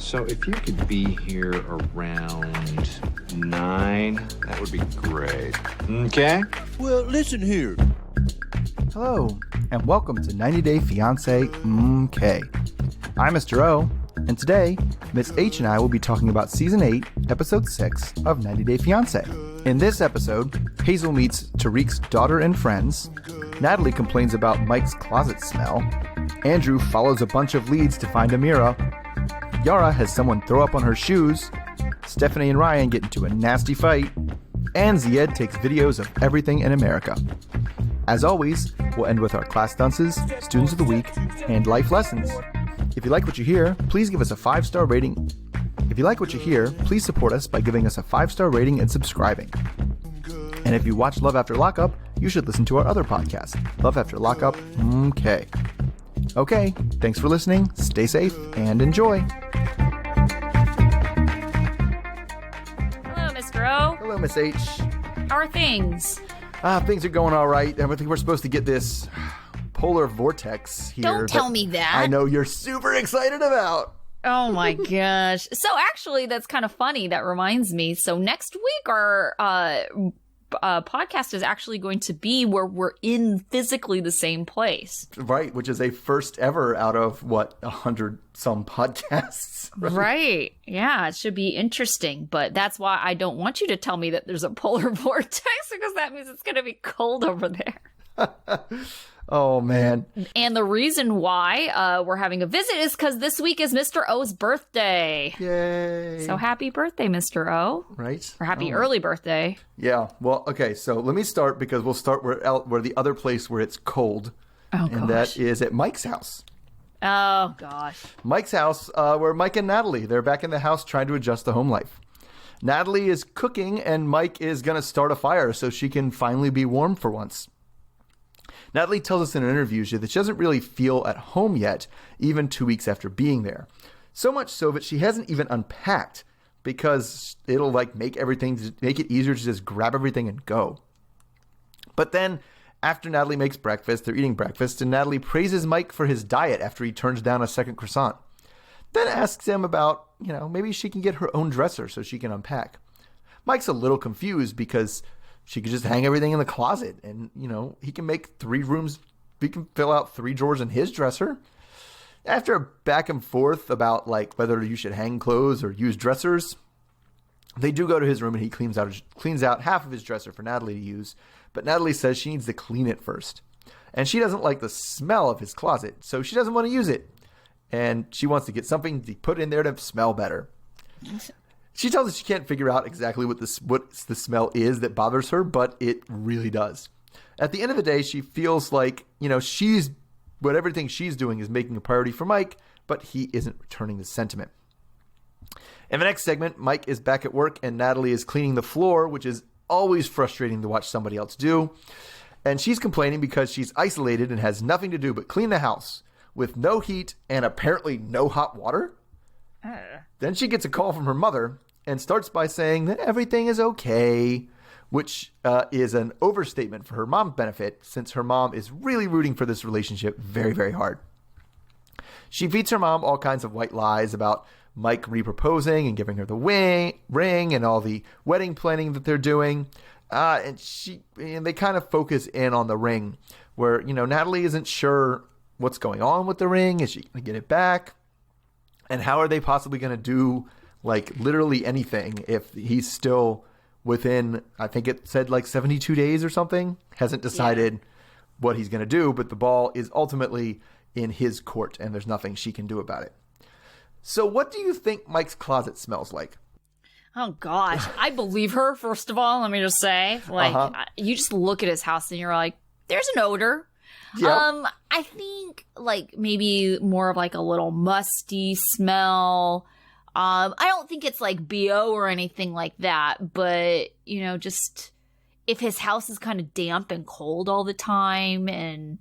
So if you could be here around 9, that would be great. Okay? Well, listen here. Hello, and welcome to 90 Day Fiance MK. I'm Mr. O, and today, Miss H and I will be talking about Season 8, Episode 6 of 90 Day Fiance. In this episode, Hazel meets Tarik's daughter and friends, Natalie complains about Mike's closet smell, Andrew follows a bunch of leads to find Amira, Yara has someone throw up on her shoes, Stephanie and Ryan get into a nasty fight, and Zied takes videos of everything in America. As always, we'll end with our class dunces, students of the week, and life lessons. If you like what you hear, please give us a 5-star rating. If you like what you hear, please support us by giving us a 5-star rating and subscribing. And if you watch Love After Lockup, you should listen to our other podcast, Love After Lockup MK. Okay, thanks for listening, stay safe, and enjoy. Hello, Mr. O. Hello, Miss H. How are things? Things are going all right. I think we're supposed to get this polar vortex here. Don't tell me that. I know you're super excited about. Oh my gosh. So actually, that's kind of funny. That reminds me. So next week, our podcast is actually going to be where we're in physically the same place. Right, which is a first ever out of, 100 some podcasts. Right. Yeah, it should be interesting. But that's why I don't want you to tell me that there's a polar vortex, because that means it's going to be cold over there. Oh, man. And the reason why we're having a visit is because this week is Mr. O's birthday. Yay. So happy birthday, Mr. O. Right. Or happy early birthday. Yeah. Well, okay. So let me start, because we'll start where the other place where it's cold. Oh, and that is at Mike's house. Oh, gosh. Mike's house, where Mike and Natalie, they're back in the house trying to adjust to home life. Natalie is cooking, and Mike is going to start a fire so she can finally be warm for once. Natalie tells us in an interview that she doesn't really feel at home yet, even 2 weeks after being there. So much so that she hasn't even unpacked, because it'll make it easier to just grab everything and go. But then, after Natalie makes breakfast, they're eating breakfast, and Natalie praises Mike for his diet after he turns down a second croissant. Then asks him about, maybe she can get her own dresser so she can unpack. Mike's a little confused because she could just hang everything in the closet, and, he can make 3 rooms. He can fill out 3 drawers in his dresser. After a back and forth about, whether you should hang clothes or use dressers, they do go to his room, and he cleans out half of his dresser for Natalie to use. But Natalie says she needs to clean it first. And she doesn't like the smell of his closet, so she doesn't want to use it. And she wants to get something to put in there to smell better. She tells us she can't figure out exactly what the smell is that bothers her, but it really does. At the end of the day, she feels like, everything she's doing is making a priority for Mike, but he isn't returning the sentiment. In the next segment, Mike is back at work and Natalie is cleaning the floor, which is always frustrating to watch somebody else do. And she's complaining because she's isolated and has nothing to do but clean the house with no heat and apparently no hot water. Then she gets a call from her mother and starts by saying that everything is okay, which is an overstatement for her mom's benefit, since her mom is really rooting for this relationship very, very hard. She feeds her mom all kinds of white lies about Mike reproposing and giving her the ring and all the wedding planning that they're doing. And they kind of focus in on the ring, where, Natalie isn't sure what's going on with the ring. Is she going to get it back? And how are they possibly going to do, literally anything if he's still within, I think it said 72 days or something, hasn't decided what he's going to do, but the ball is ultimately in his court and there's nothing she can do about it. So what do you think Mike's closet smells like? Oh, gosh. I believe her, first of all, let me just say. You just look at his house and you're like, there's an odor. Yep. I think, maybe more of, a little musty smell. I don't think it's, BO or anything like that. But, just if his house is kind of damp and cold all the time and...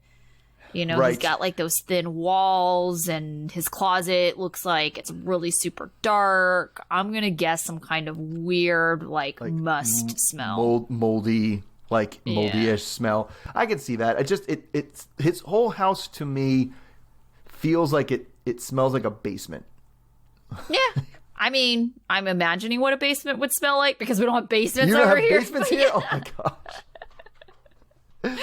Right. He's got those thin walls and his closet looks like it's really super dark. I'm going to guess some kind of weird, must smell. Moldy, moldy-ish smell. I can see that. It's his whole house to me feels like it smells like a basement. Yeah. I mean, I'm imagining what a basement would smell like because we don't have basements You don't over have here. basements here? Oh my gosh.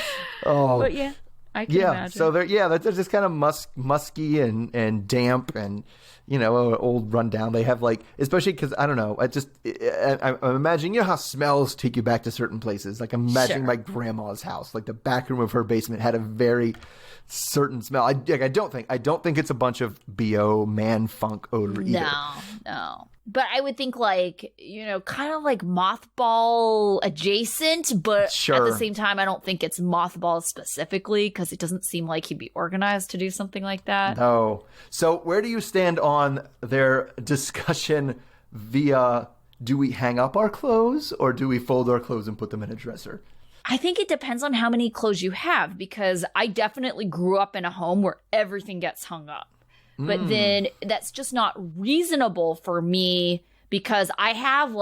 Oh. But yeah, I can Yeah, imagine. so they're just kind of musky and damp and, old rundown. They have especially because, I don't know, I'm imagining, how smells take you back to certain places. Like, I'm imagining Sure. my grandma's house. Like, the back room of her basement had a very certain smell. I don't think it's a bunch of BO man funk odor either. No. But I would think kind of like mothball adjacent, but at Sure. the same time, I don't think it's mothball specifically because it doesn't seem like he'd be organized to do something like that. No. So where do you stand on their discussion via do we hang up our clothes or do we fold our clothes and put them in a dresser? I think it depends on how many clothes you have because I definitely grew up in a home where everything gets hung up. But then that's just not reasonable for me because I have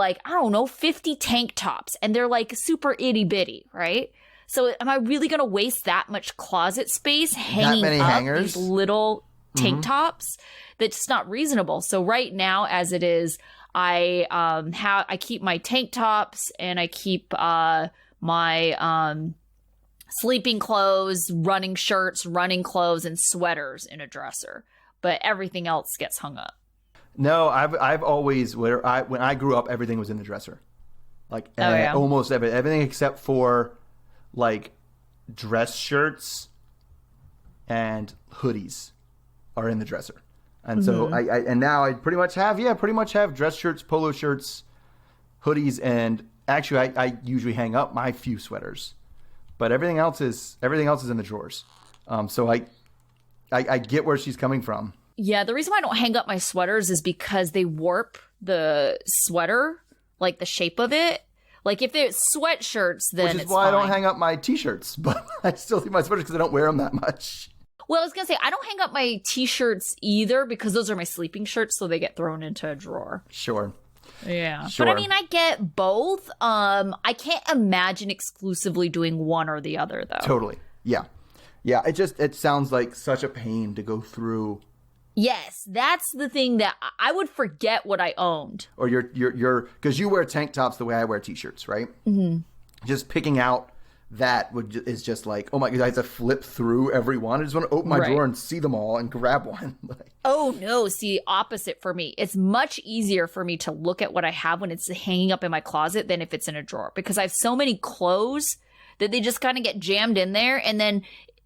50 tank tops and they're super itty bitty, right? So am I really going to waste that much closet space hanging many up hangers? these little tank tops? That's just not reasonable. So right now, as it is, I keep my tank tops and I keep my sleeping clothes, running shirts, running clothes, and sweaters in a dresser. But everything else gets hung up. No, I've always when I grew up, everything was in the dresser, almost everything except for dress shirts and hoodies are in the dresser, and so I pretty much have dress shirts, polo shirts, hoodies, and actually I usually hang up my few sweaters, but everything else is in the drawers. So I get where she's coming from. Yeah, the reason why I don't hang up my sweaters is because they warp the sweater, the shape of it. If it's sweatshirts, then Which is it's why I don't fine. hang up my t-shirts, but I still leave my sweaters because I don't wear them that much. Well, I was going to say, I don't hang up my t-shirts either because those are my sleeping shirts, so they get thrown into a drawer. Sure. Yeah. Sure. But I mean, I get both. I can't imagine exclusively doing one or the other, though. Totally. Yeah. Yeah, it sounds like such a pain to go through. Yes, that's the thing that I would forget what I owned. Or you're because you wear tank tops the way I wear t-shirts, right? Mm-hmm. Just picking out that is just oh my God, I have to flip through every one. I just want to open my Right. drawer and see them all and grab one. Oh no, see, opposite for me. It's much easier for me to look at what I have when it's hanging up in my closet than if it's in a drawer because I have so many clothes that they just kind of get jammed in there, and then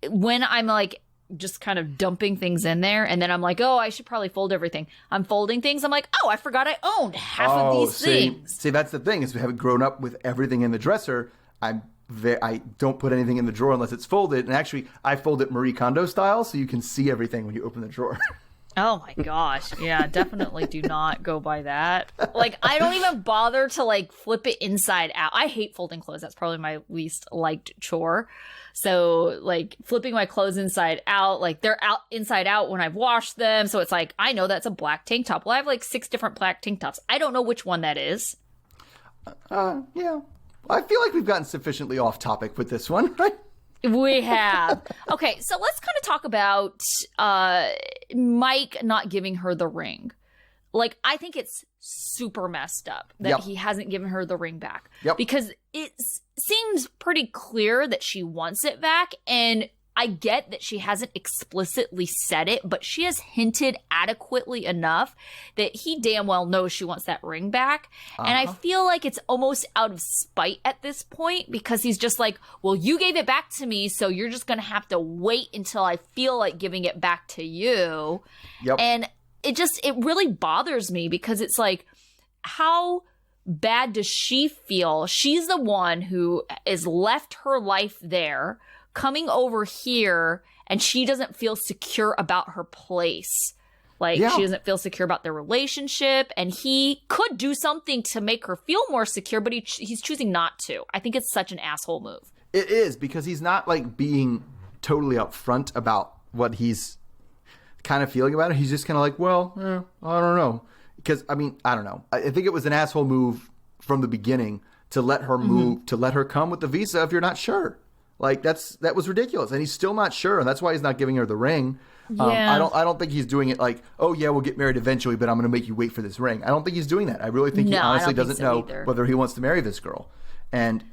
when I'm just kind of dumping things in there, and then I'm oh, I should probably fold everything. I'm folding things. I'm oh, I forgot I owned half of these things. See, that's the thing is we haven't grown up with everything in the dresser. I don't put anything in the drawer unless it's folded. And actually, I fold it Marie Kondo style, so you can see everything when you open the drawer. Oh my gosh. Yeah, definitely do not go by that. I don't even bother to flip it inside out. I hate folding clothes. That's probably my least liked chore. So flipping my clothes inside out, they're out inside out when I've washed them. So it's I know that's a black tank top. Well, I have 6 different black tank tops. I don't know which one that is. Yeah. I feel like we've gotten sufficiently off topic with this one, right? We have. Okay, so let's kind of talk about Mike not giving her the ring. I think it's super messed up that Yep. he hasn't given her the ring back. Yep. Because it seems pretty clear that she wants it back, and I get that she hasn't explicitly said it, but she has hinted adequately enough that he damn well knows she wants that ring back. And I feel like it's almost out of spite at this point because he's just well, you gave it back to me, so you're just going to have to wait until I feel like giving it back to you. Yep. And it really bothers me because it's how bad does she feel? She's the one who has left her life there, coming over here, and she doesn't feel secure about her place. She doesn't feel secure about their relationship, and he could do something to make her feel more secure, but he's choosing not to. I think it's such an asshole move. It is because he's not being totally upfront about what he's kind of feeling about it. He's just kind of I don't know. Because, I mean, I don't know. I think it was an asshole move from the beginning to let her move, to let her come with the visa if you're not sure. That was ridiculous. And he's still not sure. And that's why he's not giving her the ring. Yeah. I don't think he's doing it like, oh yeah, we'll get married eventually, but I'm going to make you wait for this ring. I don't think he's doing that. I really think he honestly doesn't know whether he wants to marry this girl, and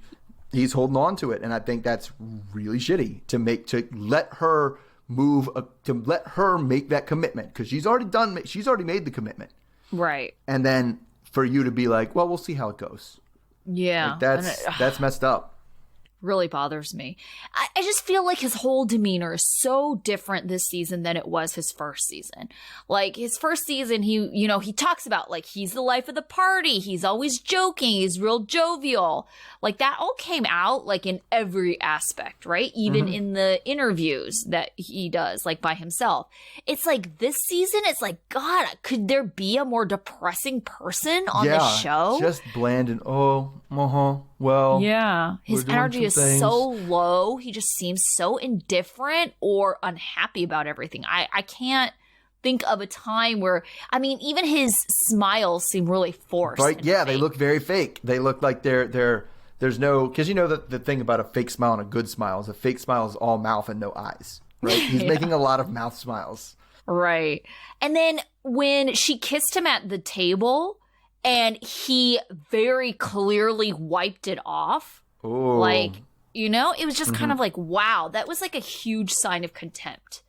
he's holding on to it. And I think that's really shitty to let her make that commitment, because she's already made the commitment, right? And then for you to be like, well, we'll see how it goes. Yeah, like, that's messed up. Really bothers me. I just feel like his whole demeanor is so different this season than it was his first season. Like his first season, he talks about like he's the life of the party. He's always joking. He's real jovial. Like that all came out like in every aspect, right? Even in the interviews that he does, like by himself. It's like this season, it's like, God, could there be a more depressing person on the show? Just bland and well, yeah, his energy is things. so low. He just seems so indifferent or unhappy about everything. I can't think of a time where, I mean, even his smiles seem really forced. Right? Yeah, fake. they look very fake. They look like there's no, because you know the thing about a fake smile and a good smile is a fake smile is all mouth and no eyes. Right? He's making a lot of mouth smiles. Right. And then when she kissed him at the table and he very clearly wiped it off. Ooh. Like, it was just kind of like, wow, that was like a huge sign of contempt.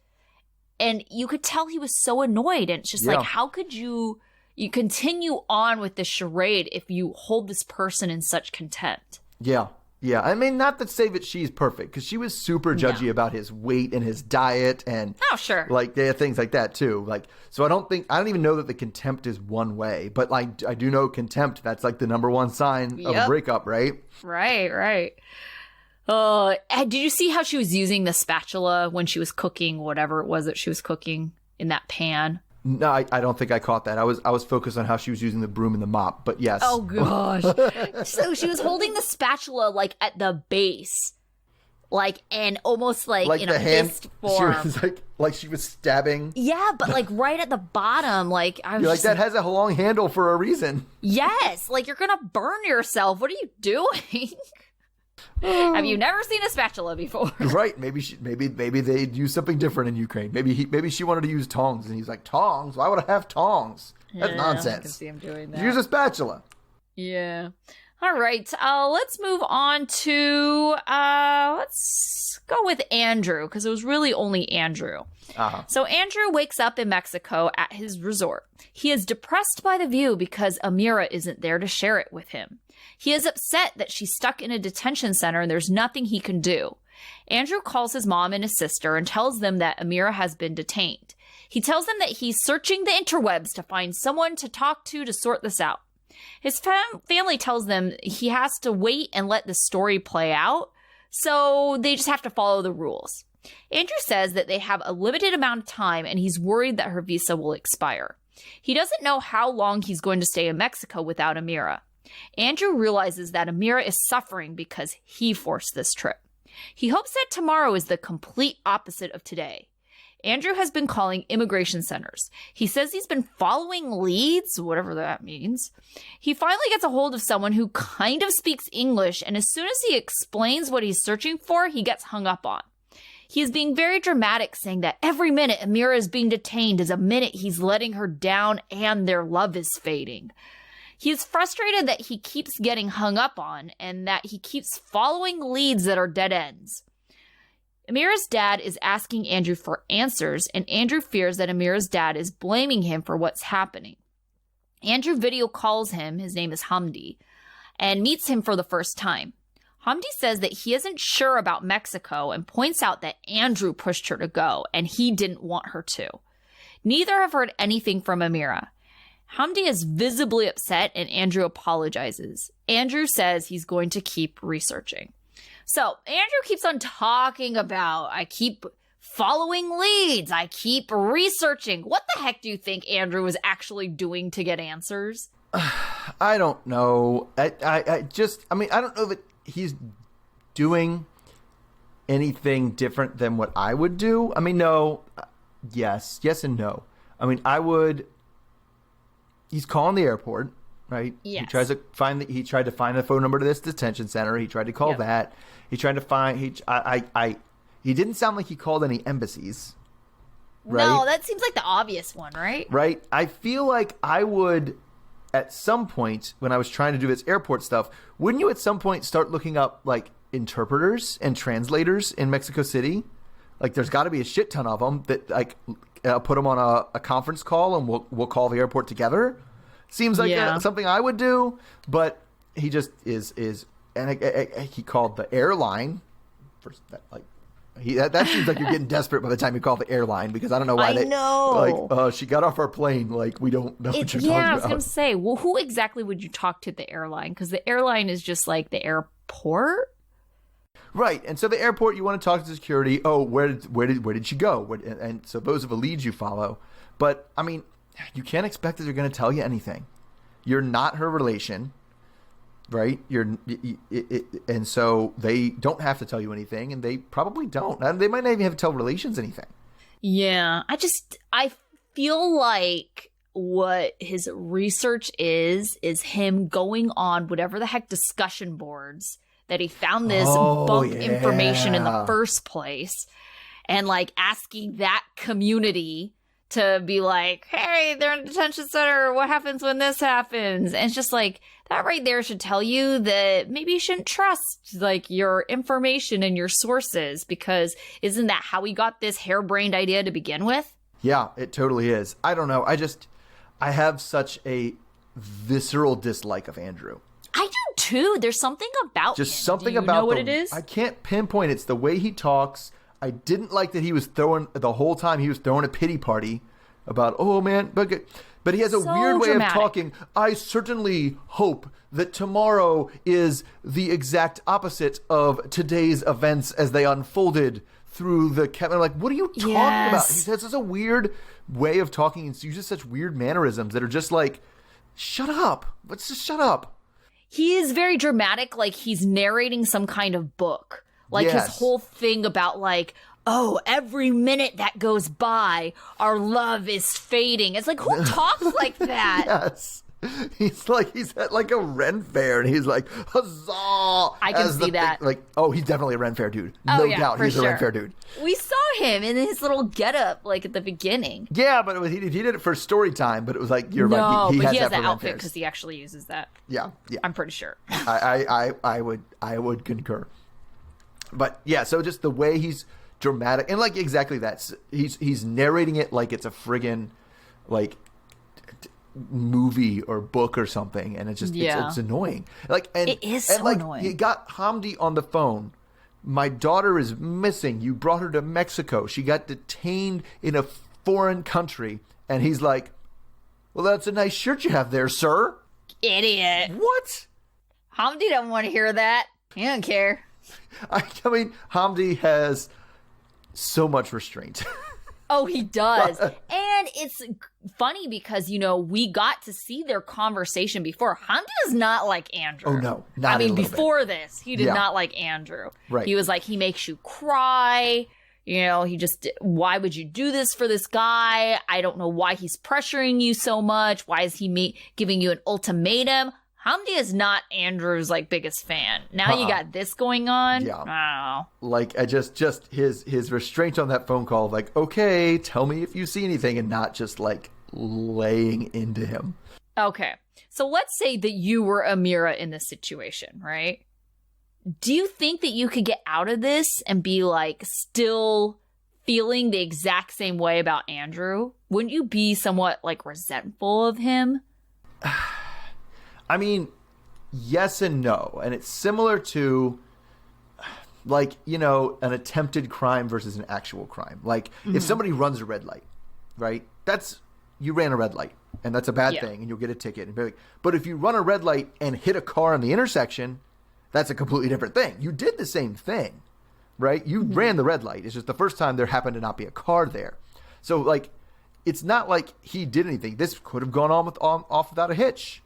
And you could tell he was so annoyed. And it's just like, how could you continue on with this charade if you hold this person in such contempt? Yeah. Yeah. I mean, not to say that she's perfect, because she was super judgy about his weight and his diet and like things like that too. Like, so I don't even know that the contempt is one way, but like I do know contempt, that's like the number one sign of a breakup, right? Right. Did you see how she was using the spatula when she was cooking whatever it was that she was cooking in that pan? No, I don't think I caught that. I was focused on how she was using the broom and the mop, but yes. Oh gosh. So she was holding the spatula like at the base, like, and almost like in a fist form. She was like she was stabbing. Yeah, but like right at the bottom, like I was You're like, that has a long handle for a reason. Yes, like you're gonna burn yourself. What are you doing? Have you never seen a spatula before? Right. Maybe they'd use something different in Ukraine. Maybe she wanted to use tongs, and he's like, tongs? Why would I have tongs? That's nonsense. I can see him doing that. Use a spatula. Yeah. All right. Let's move on to let's go with Andrew, because it was really only Andrew. So Andrew wakes up in Mexico at his resort. He is depressed by the view because Amira isn't there to share it with him. He is upset that she's stuck in a detention center and there's nothing he can do. Andrew calls his mom and his sister and tells them that Amira has been detained. He tells them that he's searching the interwebs to find someone to talk to sort this out. His family tells them he has to wait and let the story play out, so they just have to follow the rules. Andrew says that they have a limited amount of time and he's worried that her visa will expire. He doesn't know how long he's going to stay in Mexico without Amira. Andrew realizes that Amira is suffering because he forced this trip. He hopes that tomorrow is the complete opposite of today. Andrew has been calling immigration centers. He says he's been following leads, whatever that means. He finally gets a hold of someone who kind of speaks English, and as soon as he explains what he's searching for, he gets hung up on. He is being very dramatic, saying that every minute Amira is being detained is a minute he's letting her down and their love is fading. He is frustrated that he keeps getting hung up on and that he keeps following leads that are dead ends. Amira's dad is asking Andrew for answers, and Andrew fears that Amira's dad is blaming him for what's happening. Andrew video calls him, his name is Hamdi, and meets him for the first time. Hamdi says that he isn't sure about Mexico and points out that Andrew pushed her to go and he didn't want her to. Neither have heard anything from Amira. Hamdi is visibly upset and Andrew apologizes. Andrew says he's going to keep researching. So Andrew keeps on talking about, I keep following leads, I keep researching. What the heck do you think Andrew was actually doing to get answers? I don't know. I don't know that he's doing anything different than what I would do. I mean, no. Yes and no. I mean, he's calling the airport, right? Yes. He tried to find the phone number to this detention center. He tried to call that. He tried to find he didn't sound like he called any embassies. right? No, that seems like the obvious one, right? Right? I feel like I would, at some point, when I was trying to do this airport stuff, wouldn't you at some point start looking up, like, interpreters and translators in Mexico City? Like, there's got to be a shit ton of them that, like, put them on a conference call and we'll call the airport together. Seems like something I would do, but he just is and he called the airline for that, like, that seems like you're getting desperate by the time you call the airline, because I don't know why I know. like she got off our plane, like we don't know what you're talking about. I was gonna say, well, who exactly would you talk to at the airline? Because the airline is just like the airport. Right, and so the airport, you want to talk to security. Oh, where did she go? And so those are the leads you follow. But I mean, you can't expect that they're going to tell you anything. You're not her relation, right? And so they don't have to tell you anything, and they probably don't. And they might not even have to tell relations anything. Yeah, I feel like what his research is him going on whatever the heck discussion boards that he found this bunk information in the first place, and like asking that community to be like, hey, they're in a detention center. What happens when this happens? And it's just like, that right there should tell you that maybe you shouldn't trust like your information and your sources, because isn't that how we got this harebrained idea to begin with? Yeah, it totally is. I don't know. I have such a visceral dislike of Andrew. I do too. There's something about just him. something do you about know what it is? I can't pinpoint. It's the way he talks. I didn't like that he was throwing the whole time. He was throwing a pity party about, oh man, but he has a So weird way dramatic. of talking. I certainly hope that tomorrow is the exact opposite of today's events as they unfolded through the camera. Like, what are you talking about? He has such a weird way of talking and uses such weird mannerisms that are just like, shut up. Let's just shut up. He is very dramatic, like he's narrating some kind of book. Like his whole thing about like, oh, every minute that goes by, our love is fading. It's like, who talks like that? Yes. He's at like a Ren Fair, and he's like, huzzah! I can see that. Like, oh, he's definitely a Ren Fair dude. Oh, No yeah, doubt for he's a Ren sure. Fair dude. We saw him in his little getup, like at the beginning. Yeah, but he did it for story time, but it was like, you're No, right. but he that has for an Ren outfit Fairs. because he actually uses that. Yeah. I'm pretty sure. I would concur. But yeah, so just the way he's dramatic, and like exactly that. He's narrating it like it's a friggin' like movie or book or something, and it's just it's annoying. Like, and it is so like, annoying. He got Hamdi on the phone. My daughter is missing. You brought her to Mexico. She got detained in a foreign country, and he's like, "Well, that's a nice shirt you have there, sir." Idiot. What? Hamdi doesn't want to hear that. He don't care. I mean, Hamdi has so much restraint. Oh, he does. And it's funny because, we got to see their conversation before. Hamdi is not like Andrew. Oh, no. Not even a little before this, he did not like Andrew. Right. He was like, he makes you cry. He just, why would you do this for this guy? I don't know why he's pressuring you so much. Why is he giving you an ultimatum? Hamdi is not Andrew's like biggest fan. Now you got this going on. Yeah. I don't know. Like, I just his restraint on that phone call, like, okay, tell me if you see anything, and not just like laying into him. Okay. So let's say that you were Amira in this situation, right? Do you think that you could get out of this and be like still feeling the exact same way about Andrew? Wouldn't you be somewhat like resentful of him? I mean, yes and no. And it's similar to, like, an attempted crime versus an actual crime. Like, if somebody runs a red light, right? You ran a red light, and that's a bad thing, and you'll get a ticket. But if you run a red light and hit a car in the intersection, that's a completely different thing. You did the same thing, right? You ran the red light. It's just the first time there happened to not be a car there. So, like, it's not like he did anything. This could have gone off without a hitch.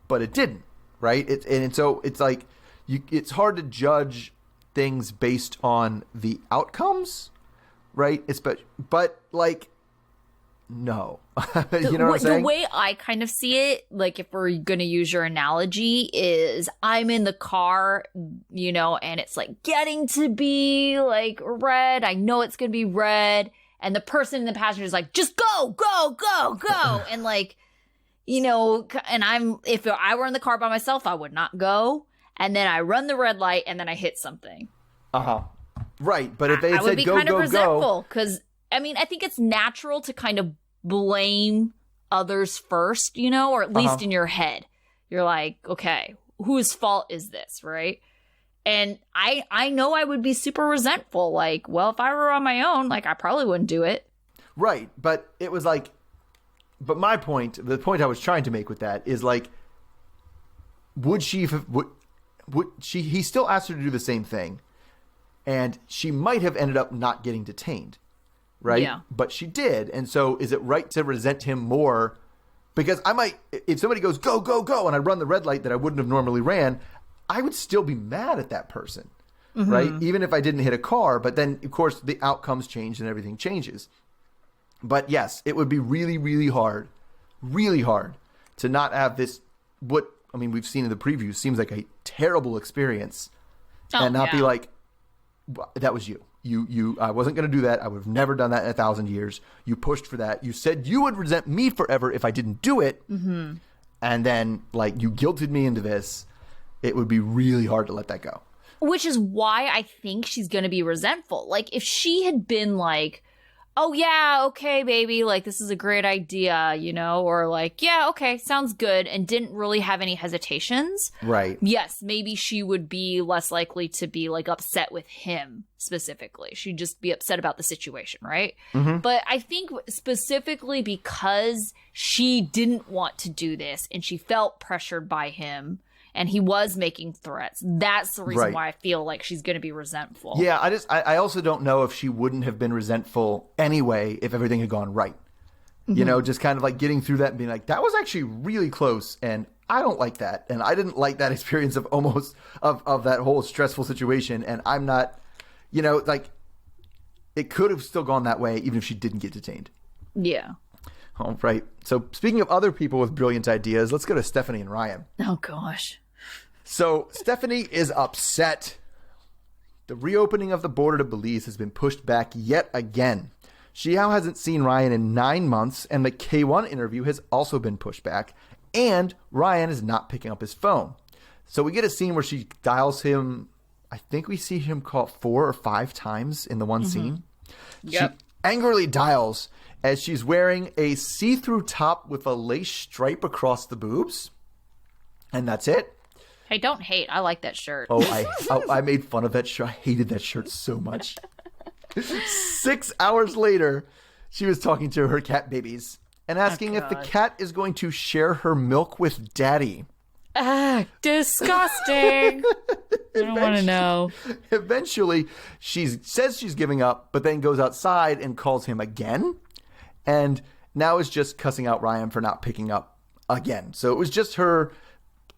But it didn't, right? So it's like it's hard to judge things based on the outcomes, right? But like, no, you know what I'm saying? The way I kind of see it, like if we're going to use your analogy, is I'm in the car, and it's like getting to be like red. I know it's going to be red. and the person in the passenger is like, just go, go, go, go. And like, you know, and if I were in the car by myself, I would not go. And then I run the red light and then I hit something. Right. But if they had I would said be go, kind of go, resentful go. because, I mean, I think it's natural to kind of blame others first, you know, or at least in your head. You're like, okay, whose fault is this, right? And I know I would be super resentful. Like, well, if I were on my own, like, I probably wouldn't do it. Right. But it was like, but my point, the point I was trying to make with that is like, would she, he still asked her to do the same thing. And she might have ended up not getting detained. Right. Yeah. But she did. And so is it right to resent him more? Because I might, if somebody goes, go, go, go, and I run the red light that I wouldn't have normally ran, I would still be mad at that person, right? Even if I didn't hit a car, but then, of course, the outcomes change and everything changes. But yes, it would be really, really hard to not have this, what, I mean, we've seen in the preview, seems like a terrible experience and not be like, that was you. I wasn't going to do that. I would have never done that in 1,000 years. You pushed for that. You said you would resent me forever if I didn't do it. And then, like, you guilted me into this. It would be really hard to let that go. Which is why I think she's going to be resentful. Like, if she had been like, oh, yeah, okay, baby, like, this is a great idea, you know, or like, yeah, okay, sounds good, and didn't really have any hesitations. Right. Yes, maybe she would be less likely to be, like, upset with him specifically. She'd just be upset about the situation, right? But I think specifically because she didn't want to do this and she felt pressured by him, and he was making threats. That's the reason why I feel like she's going to be resentful. Yeah, I also don't know if she wouldn't have been resentful anyway if everything had gone right. You know, just kind of like getting through that and being like, that was actually really close, and I don't like that. And I didn't like that experience of almost of that whole stressful situation. And I'm not, you know, like, it could have still gone that way even if she didn't get detained. Yeah. All right. So speaking of other people with brilliant ideas, let's go to Stephanie and Ryan. Oh, gosh. So Stephanie is upset. The reopening of the border to Belize has been pushed back yet again. She now hasn't seen Ryan in 9 months, and the K1 interview has also been pushed back, and Ryan is not picking up his phone. So we get a scene where she dials him. I think we see him call 4 or 5 times in the one scene. Yep. She angrily dials as she's wearing a see-through top with a lace stripe across the boobs. And that's it. Hey, don't hate. I like that shirt. I made fun of that shirt. I hated that shirt so much. 6 hours later, she was talking to her cat babies and asking if the cat is going to share her milk with daddy. Disgusting. I don't want to know. Eventually, she says she's giving up, but then goes outside and calls him again. And now is just cussing out Ryan for not picking up again. So it was just her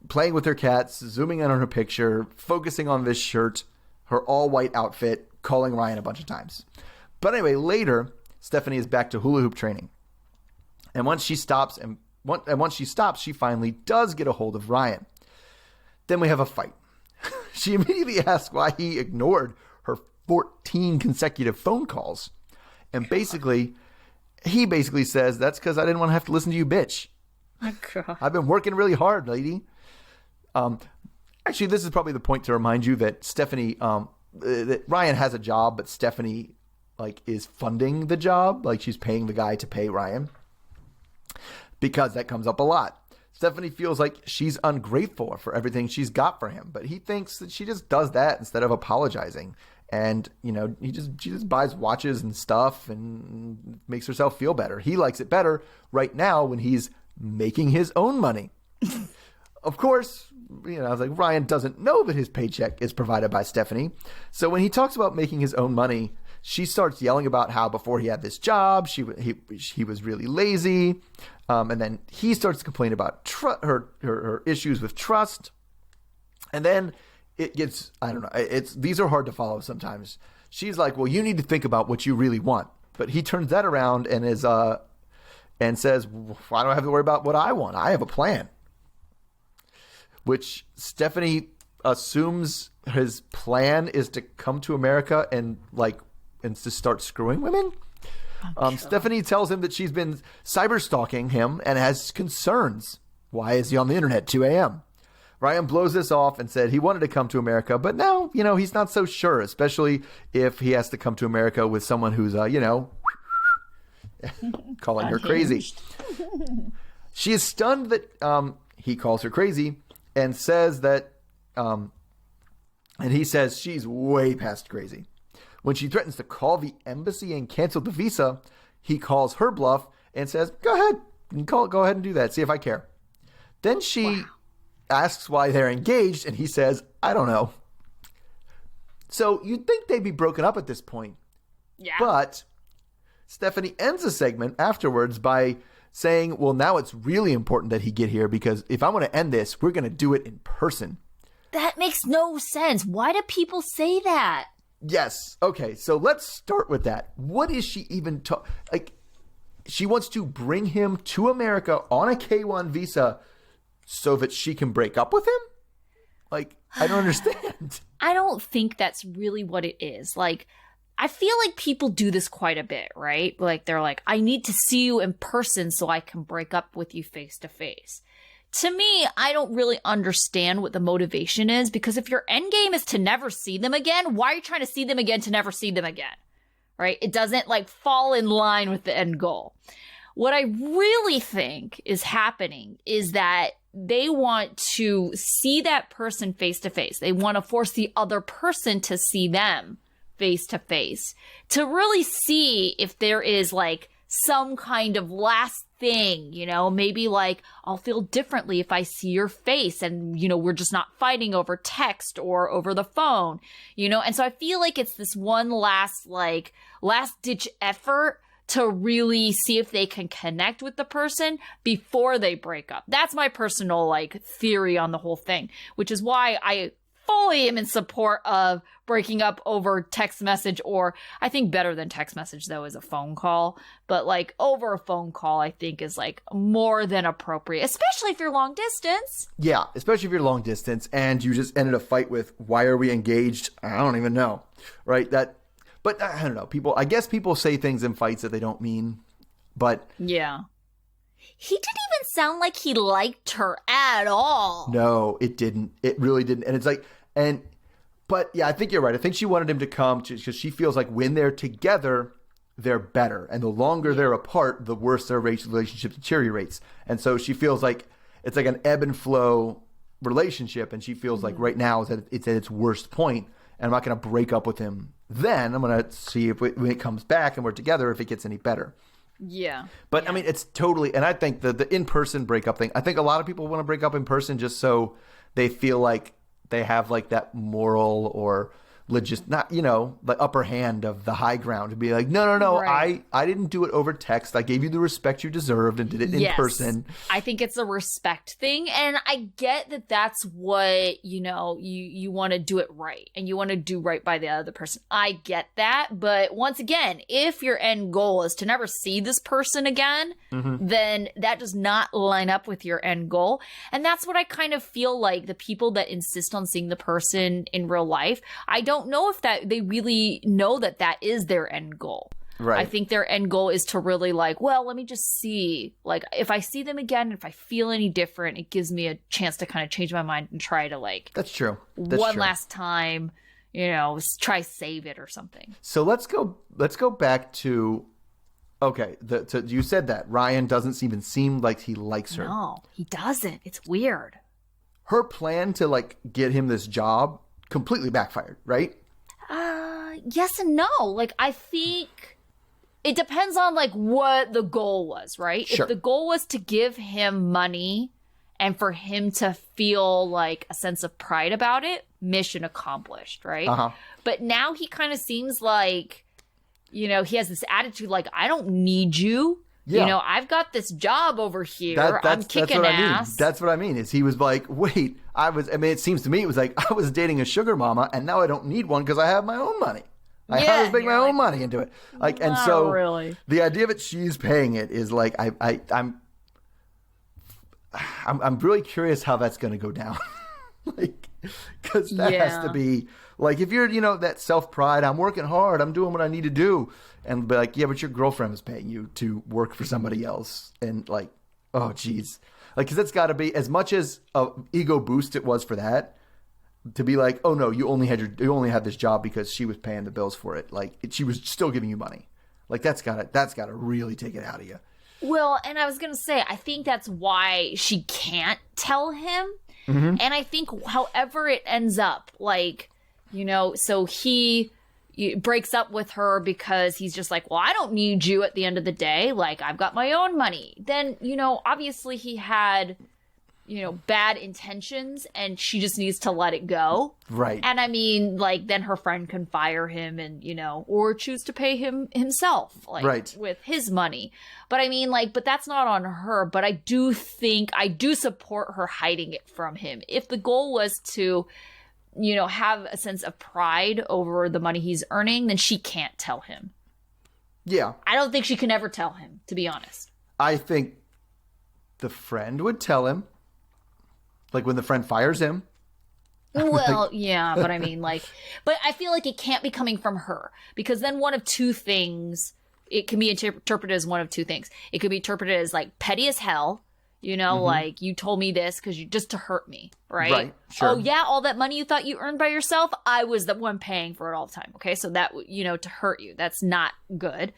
playing with her cats, zooming in on her picture, focusing on this shirt, her all-white outfit, calling Ryan a bunch of times. But anyway, later, Stephanie is back to hula hoop training. And once she stops, she finally does get a hold of Ryan. Then we have a fight. She immediately asks why he ignored her 14 consecutive phone calls. And he basically says, that's because I didn't want to have to listen to you, bitch. Oh, God. I've been working really hard, lady. Actually, this is probably the point to remind you that Stephanie, that Ryan has a job, but Stephanie, like, is funding the job. Like, she's paying the guy to pay Ryan. Because that comes up a lot. Stephanie feels like she's ungrateful for everything she's got for him, but he thinks that she just does that instead of apologizing. And, you know, she just buys watches and stuff and makes herself feel better. He likes it better right now when he's making his own money. Of course, you know, I was like, Ryan doesn't know that his paycheck is provided by Stephanie. So when he talks about making his own money, she starts yelling about how before he had this job, he was really lazy. And then he starts to complain about her issues with trust. And then it gets, I don't know, these are hard to follow sometimes. She's like, well, you need to think about what you really want. But he turns that around and says, well, I don't have to worry about what I want. I have a plan. Which Stephanie assumes his plan is to come to America and to start screwing women. Stephanie tells him that she's been cyber stalking him and has concerns. Why is he on the internet at 2 a.m.? Ryan blows this off and said he wanted to come to America, but now, he's not so sure, especially if he has to come to America with someone who's, calling her crazy. She is stunned that he calls her crazy and says that, and he says she's way past crazy. When she threatens to call the embassy and cancel the visa, he calls her bluff and says, go ahead, go ahead and do that. See if I care. Then she asks why they're engaged, and he says, I don't know. So you'd think they'd be broken up at this point. Yeah. But Stephanie ends the segment afterwards by saying, well, now it's really important that he get here because if I'm going to end this, we're going to do it in person. That makes no sense. Why do people say that? Yes. Okay, so let's start with that. What is she even she wants to bring him to America on a K-1 visa so that she can break up with him? I don't understand. I don't think that's really what it is. I feel like people do this quite a bit, right? They're like, I need to see you in person so I can break up with you face to face. To me, I don't really understand what the motivation is, because if your end game is to never see them again, why are you trying to see them again to never see them again? Right? It doesn't fall in line with the end goal. What I really think is happening is that they want to see that person face to face. They want to force the other person to see them face to face to really see if there is some kind of last thing, maybe I'll feel differently if I see your face and, we're just not fighting over text or over the phone, and so I feel like it's this one last ditch effort to really see if they can connect with the person before they break up. That's my personal theory on the whole thing, which is why I fully am in support of breaking up over text message, or I think better than text message though is a phone call, but over a phone call I think is more than appropriate, especially if you're long distance. Yeah, especially if you're long distance and you just ended a fight with, why are we engaged? I don't even know, right? But I don't know. I guess people say things in fights that they don't mean, but yeah. He didn't even sound like he liked her at all. No, it didn't. It really didn't. And it's but yeah, I think you're right. I think she wanted him to come because she feels like when they're together, they're better. And the longer they're apart, the worse their relationship deteriorates. And so she feels like it's an ebb and flow relationship. And she feels like right now it's at its worst point. And I'm not going to break up with him then. I'm going to see if when it comes back and we're together, if it gets any better. Yeah. But I mean, it's totally, and I think the in-person breakup thing, I think a lot of people want to break up in person just so they feel like they have that moral or not, the upper hand of the high ground to be like, no, right. I didn't do it over text. I gave you the respect you deserved and did it in person. I think it's a respect thing. And I get that that's what, you want to do it right and you want to do right by the other person. I get that. But once again, if your end goal is to never see this person again, then that does not line up with your end goal. And that's what I kind of feel like the people that insist on seeing the person in real life, I don't know if that they really know that is their end goal. Right. I think their end goal is to really well, let me just see, if I see them again, if I feel any different, it gives me a chance to kind of change my mind and try to That's true. Last time, try save it or something. So let's go back to, okay, you said that Ryan doesn't even seem like he likes her. No, he doesn't. It's weird. Her plan to get him this job completely backfired, right? Yes and no. I think it depends on what the goal was, right? Sure. If the goal was to give him money and for him to feel a sense of pride about it, mission accomplished, right? Uh-huh. But now he kind of seems he has this attitude I don't need you. Yeah. I've got this job over here. I'm kicking ass. That's what I mean. Is he was wait, it seems to me it was I was dating a sugar mama and now I don't need one because I have my own money. I was making my own money into it. And so really. The idea that she's paying it is I'm really curious how that's going to go down. Because that has to be, like, if you're, that self-pride, I'm working hard, I'm doing what I need to do. And be like, yeah, but your girlfriend was paying you to work for somebody else. And like, oh, geez. Like, because that's got to be, as much as a ego boost it was for that, to be like, oh no, you only had this job because she was paying the bills for it. Like, she was still giving you money. Like, that's gotta really take it out of you. Well, and I was gonna say, I think that's why she can't tell him. Mm-hmm. And I think, however it ends up, like, so he breaks up with her because he's just like, well, I don't need you at the end of the day. Like, I've got my own money. Then, obviously he had, bad intentions and she just needs to let it go. Right. And I mean, like, then her friend can fire him and, or choose to pay him himself, like, right, with his money. But I mean, like, but that's not on her. But I do support her hiding it from him. If the goal was to, have a sense of pride over the money he's earning, then she can't tell him. Yeah. I don't think she can ever tell him, to be honest. I think the friend would tell him. Like, when the friend fires him. Well, yeah, but I mean, like, but I feel like it can't be coming from her, because then one of two things, it can be interpreted as one of two things. It could be interpreted as, like, petty as hell, mm-hmm. like, you told me this because just to hurt me, right? Right, sure. Oh, yeah, all that money you thought you earned by yourself, I was the one paying for it all the time, okay? So that, to hurt you, that's not good.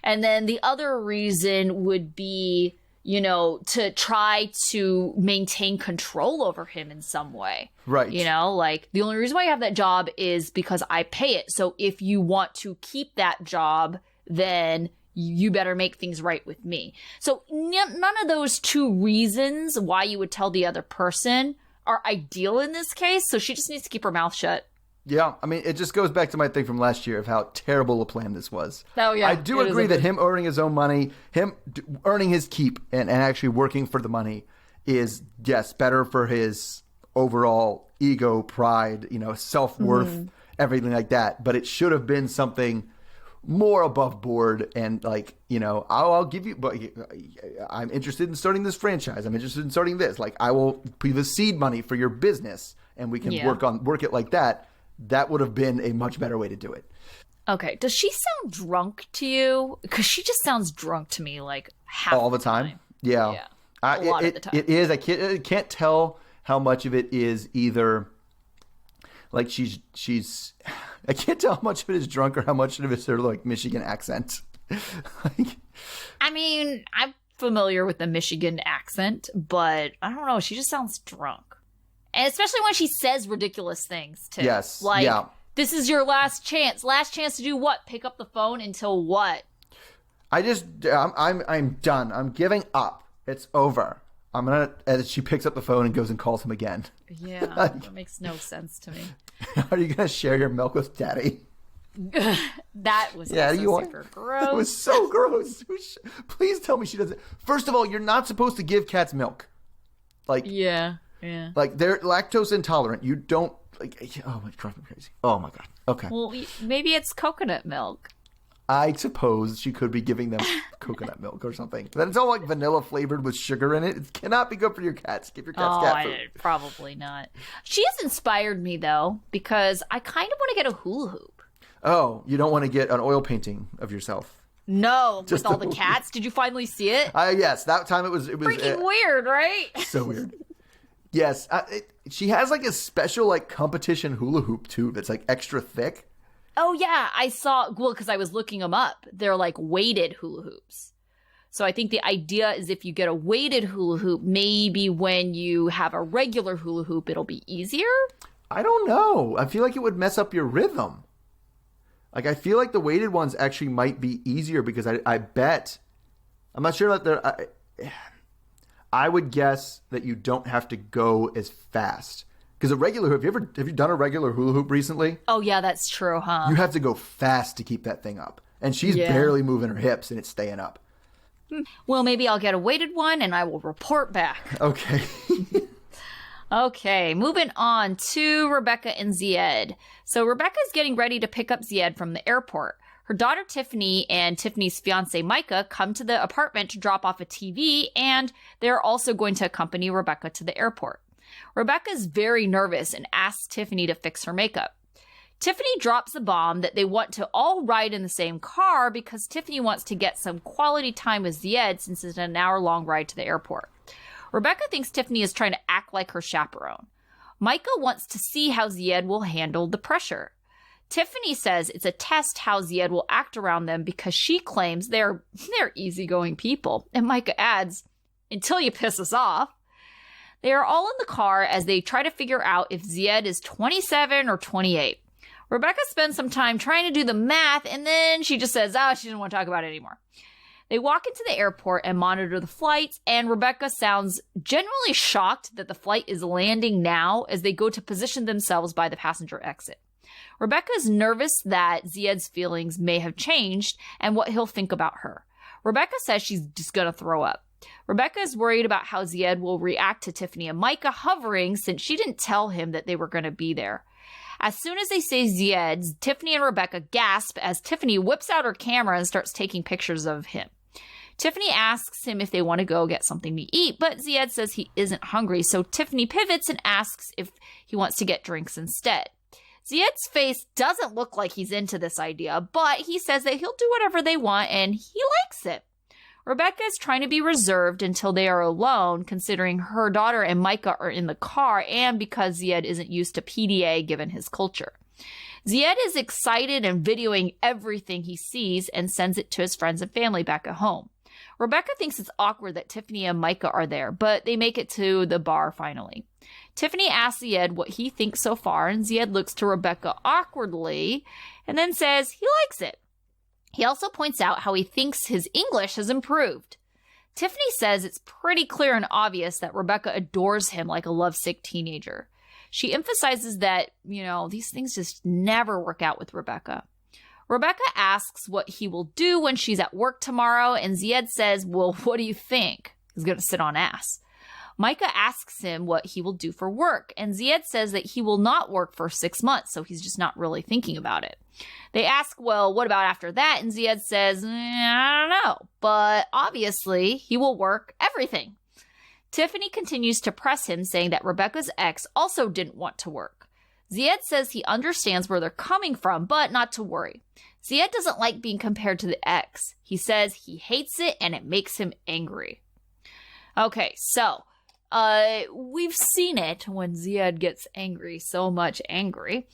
And then the other reason would be, to try to maintain control over him in some way. Right. Like, the only reason why you have that job is because I pay it. So if you want to keep that job, then you better make things right with me. So none of those two reasons why you would tell the other person are ideal in this case. So she just needs to keep her mouth shut. Yeah, I mean, it just goes back to my thing from last year of how terrible a plan this was. Oh, yeah. I do agree that him earning his own money, him earning his keep and actually working for the money is, yes, better for his overall ego, pride, self-worth, mm-hmm. everything like that. But it should have been something more above board and, like, I'll give you, but I'm interested in starting this franchise. I'm interested in starting this. Like, I will pay the seed money for your business and we can work it like that. That would have been a much better way to do it. Okay. Does she sound drunk to you? Because she just sounds drunk to me, like, half all the time. Yeah. A lot of the time. It is. I can't tell how much of it is either, like, she's. I can't tell how much of it is drunk or how much of it is her, like, Michigan accent. I mean, I'm familiar with the Michigan accent, but I don't know. She just sounds drunk. And especially when she says ridiculous things, too. Yes. Like, yeah. This is your last chance. Last chance to do what? Pick up the phone until what? I'm done. I'm giving up. It's over. As she picks up the phone and goes and calls him again. Yeah, that makes no sense to me. Are you going to share your milk with Daddy? That was super gross. It was so gross. Please tell me she doesn't. First of all, you're not supposed to give cats milk. Like, yeah. Like, they're lactose intolerant. You don't, like, oh, my God, I'm crazy. Oh, my God. Okay. Well, maybe it's coconut milk. I suppose she could be giving them coconut milk or something. But it's all, like, vanilla flavored with sugar in it. It cannot be good for your cats. Give your cats cat food. Probably not. She has inspired me, though, because I kind of want to get a hula hoop. Oh, you don't want to get an oil painting of yourself? No, just with all the cats. Did you finally see it? Yes, that time it was freaking weird, right? So weird. Yes, she has, like, a special, like, competition hula hoop too that's, like, extra thick. Oh yeah, I saw. Well, because I was looking them up. They're, like, weighted hula hoops. So I think the idea is if you get a weighted hula hoop, maybe when you have a regular hula hoop, it'll be easier. I don't know. I feel like it would mess up your rhythm. Like, I feel like the weighted ones actually might be easier because I bet. I'm not sure that they're. I would guess that you don't have to go as fast. Because a regular hoop, have you done a regular hula hoop recently? Oh, yeah, that's true, huh? You have to go fast to keep that thing up. And she's barely moving her hips and it's staying up. Well, maybe I'll get a weighted one and I will report back. Okay. Okay, moving on to Rebecca and Zied. So Rebecca's getting ready to pick up Zied from the airport. Her daughter Tiffany and Tiffany's fiance Micah come to the apartment to drop off a TV, and they're also going to accompany Rebecca to the airport. Rebecca's very nervous and asks Tiffany to fix her makeup. Tiffany drops the bomb that they want to all ride in the same car because Tiffany wants to get some quality time with Zied since it's an hour-long ride to the airport. Rebecca thinks Tiffany is trying to act like her chaperone. Micah wants to see how Zied will handle the pressure. Tiffany says it's a test how Zied will act around them because she claims they're easygoing people. And Micah adds, until you piss us off. They are all in the car as they try to figure out if Zied is 27 or 28. Rebecca spends some time trying to do the math, and then she just says, she doesn't want to talk about it anymore. They walk into the airport and monitor the flights, and Rebecca sounds genuinely shocked that the flight is landing now as they go to position themselves by the passenger exit. Rebecca is nervous that Zied's feelings may have changed and what he'll think about her. Rebecca says she's just going to throw up. Rebecca is worried about how Zied will react to Tiffany and Micah hovering since she didn't tell him that they were going to be there. As soon as they say Zied, Tiffany and Rebecca gasp as Tiffany whips out her camera and starts taking pictures of him. Tiffany asks him if they want to go get something to eat, but Zied says he isn't hungry, so Tiffany pivots and asks if he wants to get drinks instead. Zied's face doesn't look like he's into this idea, but he says that he'll do whatever they want and he likes it. Rebecca is trying to be reserved until they are alone, considering her daughter and Micah are in the car and because Zied isn't used to PDA given his culture. Zied is excited and videoing everything he sees and sends it to his friends and family back at home. Rebecca thinks it's awkward that Tiffany and Micah are there, but they make it to the bar finally. Tiffany asks Zied what he thinks so far, and Zied looks to Rebecca awkwardly and then says he likes it. He also points out how he thinks his English has improved. Tiffany says it's pretty clear and obvious that Rebecca adores him like a lovesick teenager. She emphasizes that, these things just never work out with Rebecca. Rebecca asks what he will do when she's at work tomorrow, and Zied says, well, what do you think? He's going to sit on ass. Micah asks him what he will do for work, and Zied says that he will not work for 6 months, so he's just not really thinking about it. They ask, well, what about after that? And Zied says, I don't know, but obviously he will work everything. Tiffany continues to press him, saying that Rebecca's ex also didn't want to work. Zied says he understands where they're coming from, but not to worry. Zied doesn't like being compared to the ex. He says he hates it and it makes him angry. Okay, so we've seen it when Zied gets angry, so much angry.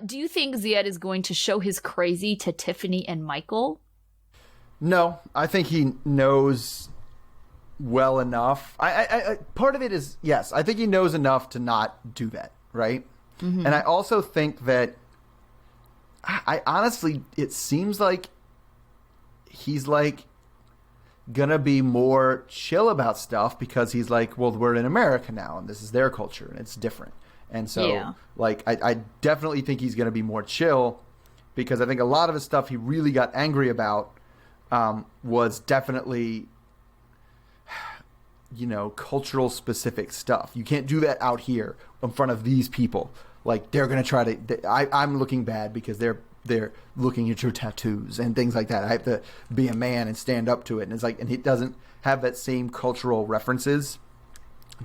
Do you think Zied is going to show his crazy to Tiffany and Michael? No, I think he knows well enough. I part of it is, yes, I think he knows enough to not do that, right? Mm-hmm. And I also think that I honestly, it seems like he's like gonna be more chill about stuff because he's like, well, we're in America now and this is their culture and it's different. And so I definitely think he's gonna be more chill because I think a lot of the stuff he really got angry about was definitely, cultural specific stuff. You can't do that out here in front of these people. Like they're going to try to, I'm looking bad because they're looking at your tattoos and things like that. I have to be a man and stand up to it. And it's like, and he doesn't have that same cultural references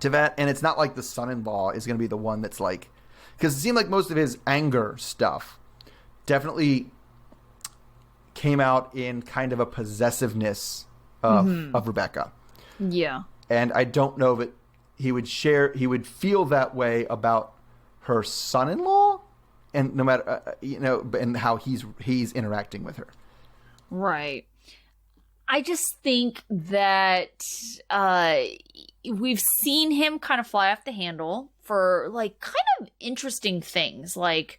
to that. And it's not like the son-in-law is going to be the one that's like, because it seemed like most of his anger stuff definitely came out in kind of a possessiveness of Rebecca. Yeah. And I don't know that he would feel that way about her son-in-law, and no matter and how he's interacting with her. Right. I just think that we've seen him kind of fly off the handle for like kind of interesting things. Like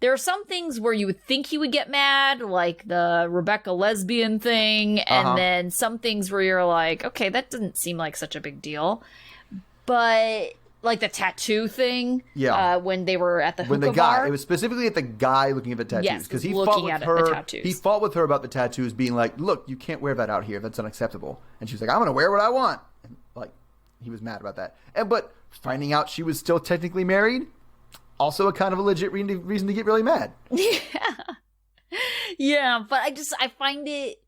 there are some things where you would think he would get mad, like the Rebecca lesbian thing, and then some things where you're like, okay, that doesn't seem like such a big deal. But like the tattoo thing, when they were at the hookah bar. It was specifically at the guy looking at the tattoos. Yes, because he fought with her about the tattoos, being like, look, you can't wear that out here. That's unacceptable. And she was like, I'm going to wear what I want. And like, he was mad about that. But finding out she was still technically married, also a kind of a legit reason to get really mad. Yeah, but I find it,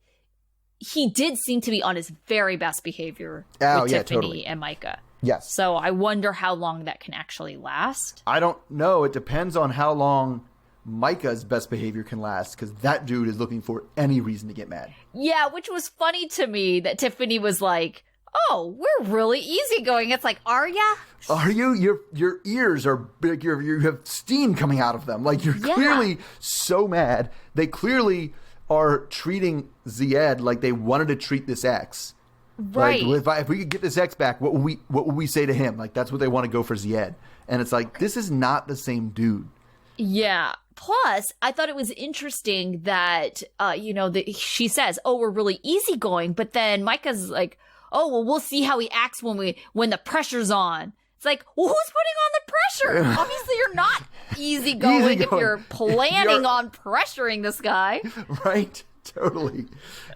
he did seem to be on his very best behavior with Tiffany and Micah. Yes. So I wonder how long that can actually last. I don't know. It depends on how long Micah's best behavior can last, because that dude is looking for any reason to get mad. Yeah, which was funny to me that Tiffany was like, oh, we're really easygoing. It's like, are ya? Are you? Your ears are big. You have steam coming out of them. Like, you're clearly so mad. They clearly are treating Zied like they wanted to treat this ex. Right. Like, if we could get this ex back, what would we say to him? Like, that's what they want to go for Zied. And it's like, this is not the same dude. Yeah. Plus, I thought it was interesting that, she says, oh, we're really easygoing. But then Micah's like, oh, well, we'll see how he acts when the pressure's on. It's like, well, who's putting on the pressure? Obviously, you're not easygoing if you're planning on pressuring this guy. Right. Totally.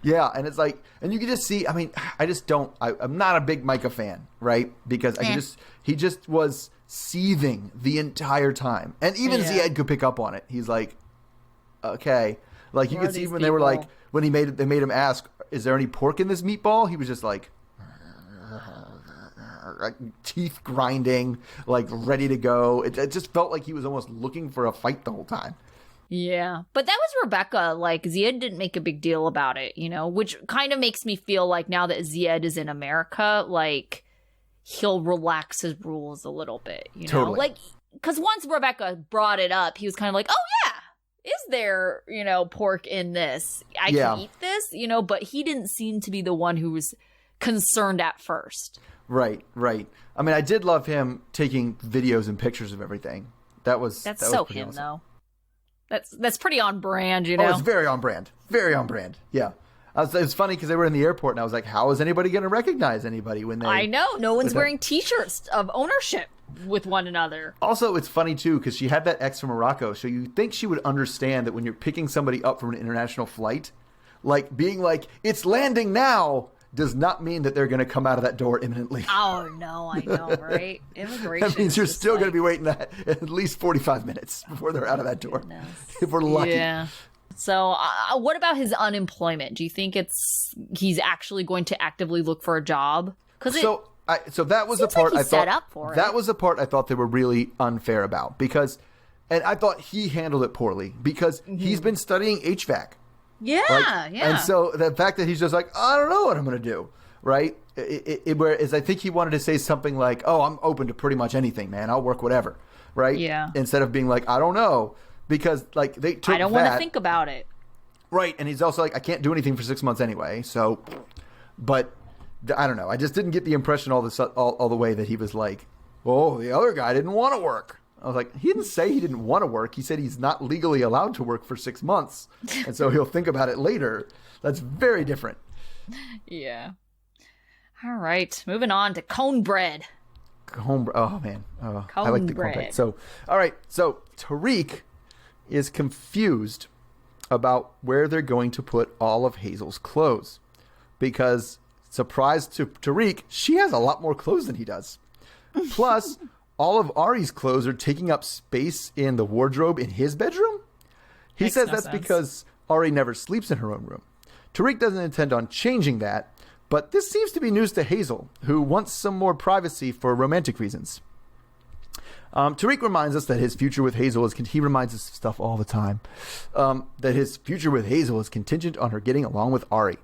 Yeah. And it's like, and you can just see, I mean, I'm not a big Micah fan, right? Because he just was seething the entire time. And even Zied could pick up on it. He's like, okay. Like, you could see when they were like, when they made him ask, is there any pork in this meatball? He was just like, teeth grinding, like ready to go. It just felt like he was almost looking for a fight the whole time. Yeah. But that was Rebecca. Like, Zied didn't make a big deal about it, which kind of makes me feel like now that Zied is in America, like, he'll relax his rules a little bit, Totally. Like, because once Rebecca brought it up, he was kind of like, oh, yeah, is there, pork in this? I can eat this, but he didn't seem to be the one who was concerned at first. Right. I mean, I did love him taking videos and pictures of everything. That's so pretty him, awesome. though. That's pretty on brand, Oh, it's very on brand. Very on brand. Yeah. It's funny because they were in the airport and I was like, how is anybody going to recognize anybody when they... I know. No one's wearing T-shirts of ownership with one another. Also, it's funny, too, because she had that ex from Morocco. So you think she would understand that when you're picking somebody up from an international flight, like being like, it's landing now, does not mean that they're going to come out of that door imminently. Oh, no, I know, right? Immigration. That means you're still going to be waiting at least 45 minutes before they're out of that door. If we're lucky. Yeah. So what about his unemployment? Do you think he's actually going to actively look for a job? So that was the part I thought set up for that was the part I thought they were really unfair about, because, and I thought he handled it poorly because he's been studying HVAC. Yeah, yeah. And so the fact that he's just like, I don't know what I'm going to do, right? Whereas I think he wanted to say something like, oh, I'm open to pretty much anything, man. I'll work whatever, right? Yeah. Instead of being like, I don't know, because like they took I don't want to think about it. Right, and he's also like, I can't do anything for 6 months anyway, so, but I don't know. I just didn't get the impression all the way that he was like, oh, the other guy didn't want to work. I was like, he didn't say he didn't want to work. He said he's not legally allowed to work for 6 months. And so he'll think about it later. That's very different. Yeah. All right. Moving on to cone bread. Oh, man. I like the cone bread. So, all right. So Tarik is confused about where they're going to put all of Hazel's clothes. Because, surprise to Tarik, she has a lot more clothes than he does. Plus... all of Ari's clothes are taking up space in the wardrobe in his bedroom? He says that's because Ari never sleeps in her own room. Tarik doesn't intend on changing that, but this seems to be news to Hazel, who wants some more privacy for romantic reasons. Tarik reminds us that his future with Hazel he reminds us of stuff all the time, that his future with Hazel is contingent on her getting along with Ari.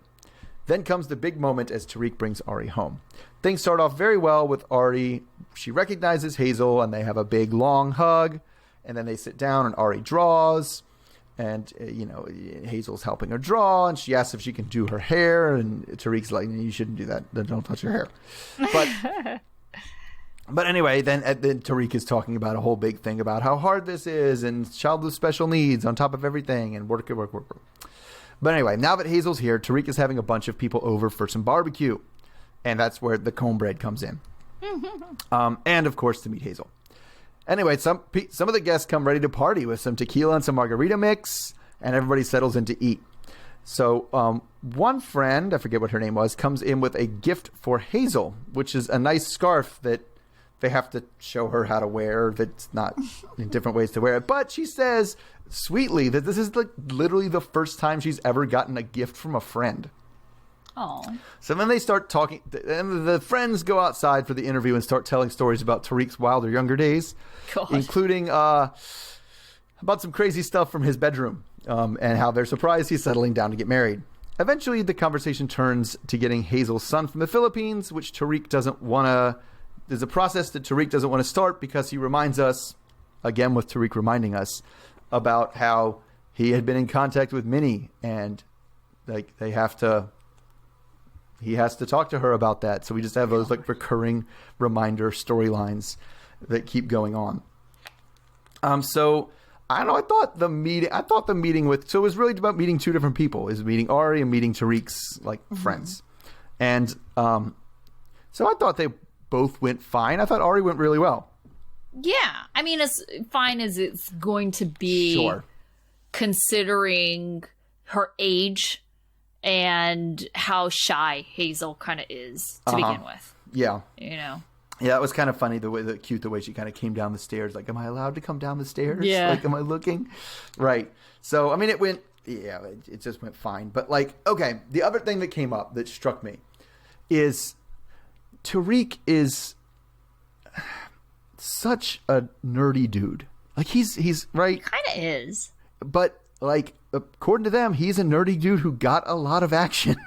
Then comes the big moment as Tarik brings Ari home. Things start off very well with Ari. She recognizes Hazel and they have a big long hug. And then they sit down and Ari draws. And, Hazel's helping her draw. And she asks if she can do her hair. And Tarik's like, you shouldn't do that. Don't touch your hair. But anyway, then Tarik is talking about a whole big thing about how hard this is. And child with special needs on top of everything. And work. But anyway, now that Hazel's here, Tarik is having a bunch of people over for some barbecue. And that's where the cone bread comes in. And, of course, to meet Hazel. Anyway, some of the guests come ready to party with some tequila and some margarita mix. And everybody settles in to eat. So one friend, I forget what her name was, comes in with a gift for Hazel, which is a nice scarf that they have to show her how to wear. That's not in different ways to wear it. But she says sweetly that this is literally the first time she's ever gotten a gift from a friend. Oh. So then they start talking, and the friends go outside for the interview and start telling stories about Tarik's wilder younger days, including about some crazy stuff from his bedroom, and how they're surprised he's settling down to get married. Eventually, the conversation turns to getting Hazel's son from the Philippines, which Tarik doesn't want to. There's a process that Tarik doesn't want to start because he reminds us, again with Tarik reminding us, about how he had been in contact with Minnie, and like he has to talk to her about that. So we just have those like recurring reminder storylines that keep going on. So I don't know. I thought the meeting with, so it was really about meeting two different people. Is meeting Ari and meeting Tarik's friends. And so I thought they both went fine. I thought Ari went really well. Yeah. I mean, as fine as it's going to be, Sure. Considering her age and how shy Hazel kind of is to begin with. Yeah. You know? Yeah, it was kind of funny the way she kind of came down the stairs. Like, am I allowed to come down the stairs? Yeah. Like, am I looking? Right. So, I mean, it just went fine. But like, okay, the other thing that came up that struck me is Tarik is such a nerdy dude. Like he's right. He kind of is. But like, according to them, he's a nerdy dude who got a lot of action.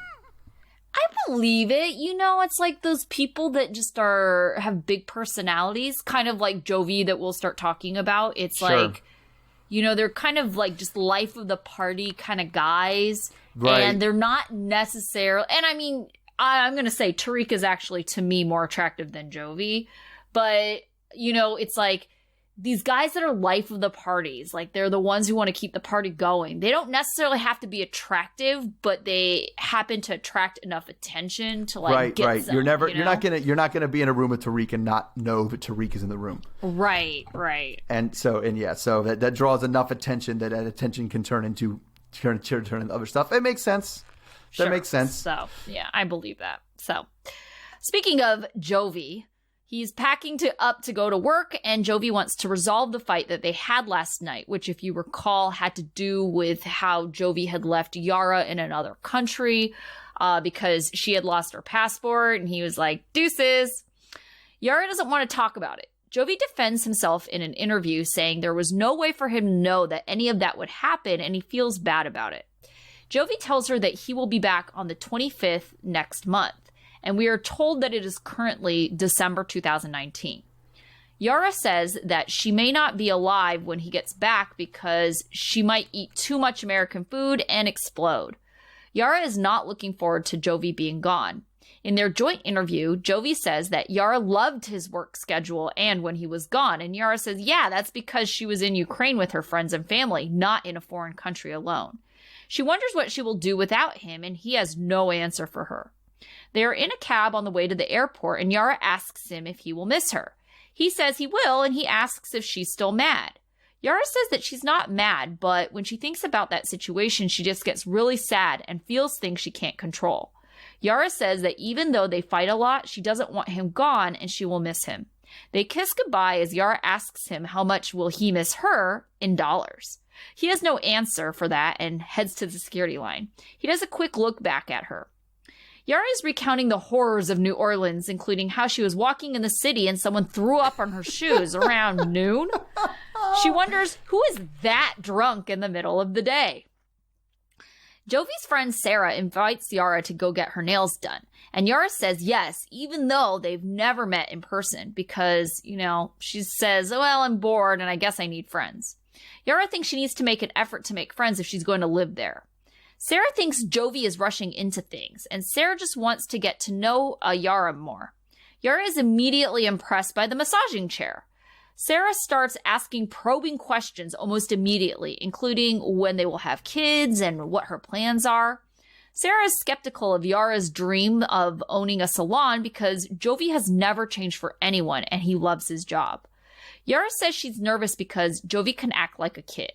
I believe it. You know, it's like those people that just have big personalities, kind of like Jovi that we'll start talking about. It's Sure. like, you know, they're kind of like just life of the party kind of guys. Right. And they're not necessarily, and I mean, I'm going to say Tarik is actually, to me, more attractive than Jovi. But, you know, it's like these guys that are life of the parties, like they're the ones who want to keep the party going. They don't necessarily have to be attractive, but they happen to attract enough attention to like get right. some, You're you know? not gonna be in a room with Tarik and not know that Tarik is in the room. Right. And so that draws enough attention that attention can turn into other stuff. It makes sense. That Sure. makes sense. So, yeah, I believe that. So, speaking of Jovi, he's packing up to go to work, and Jovi wants to resolve the fight that they had last night, which, if you recall, had to do with how Jovi had left Yara in another country because she had lost her passport, and he was like, deuces. Yara doesn't want to talk about it. Jovi defends himself in an interview, saying there was no way for him to know that any of that would happen, and he feels bad about it. Jovi tells her that he will be back on the 25th next month, and we are told that it is currently December 2019. Yara says that she may not be alive when he gets back because she might eat too much American food and explode. Yara is not looking forward to Jovi being gone. In their joint interview, Jovi says that Yara loved his work schedule and when he was gone, and Yara says, yeah, that's because she was in Ukraine with her friends and family, not in a foreign country alone. She wonders what she will do without him, and he has no answer for her. They are in a cab on the way to the airport, and Yara asks him if he will miss her. He says he will, and he asks if she's still mad. Yara says that she's not mad, but when she thinks about that situation, she just gets really sad and feels things she can't control. Yara says that even though they fight a lot, she doesn't want him gone, and she will miss him. They kiss goodbye as Yara asks him how much will he miss her in dollars. He has no answer for that and heads to the security line. He does a quick look back at her. Yara is recounting the horrors of New Orleans, including how she was walking in the city and someone threw up on her shoes around noon. She wonders who is that drunk in the middle of the day. Jovi's friend Sarah invites Yara to go get her nails done. And Yara says yes, even though they've never met in person because, you know, she says, oh, well, I'm bored and I guess I need friends. Yara thinks she needs to make an effort to make friends if she's going to live there. Sarah thinks Jovi is rushing into things, and Sarah just wants to get to know Yara more. Yara is immediately impressed by the massaging chair. Sarah starts asking probing questions almost immediately, including when they will have kids and what her plans are. Sarah is skeptical of Yara's dream of owning a salon because Jovi has never changed for anyone and he loves his job. Yara says she's nervous because Jovi can act like a kid.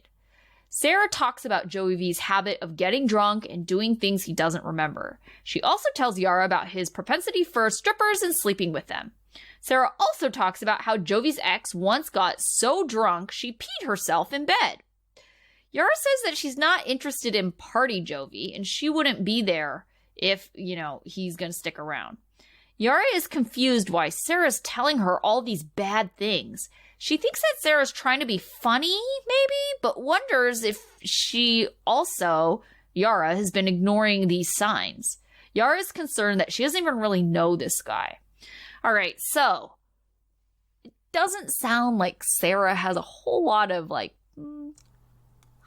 Sarah talks about Jovi's habit of getting drunk and doing things he doesn't remember. She also tells Yara about his propensity for strippers and sleeping with them. Sarah also talks about how Jovi's ex once got so drunk she peed herself in bed. Yara says that she's not interested in party Jovi and she wouldn't be there if, he's going to stick around. Yara is confused why Sarah's telling her all these bad things. She thinks that Sarah's trying to be funny, maybe, but wonders if she also, Yara, has been ignoring these signs. Yara is concerned that she doesn't even really know this guy. All right, so it doesn't sound like Sarah has a whole lot of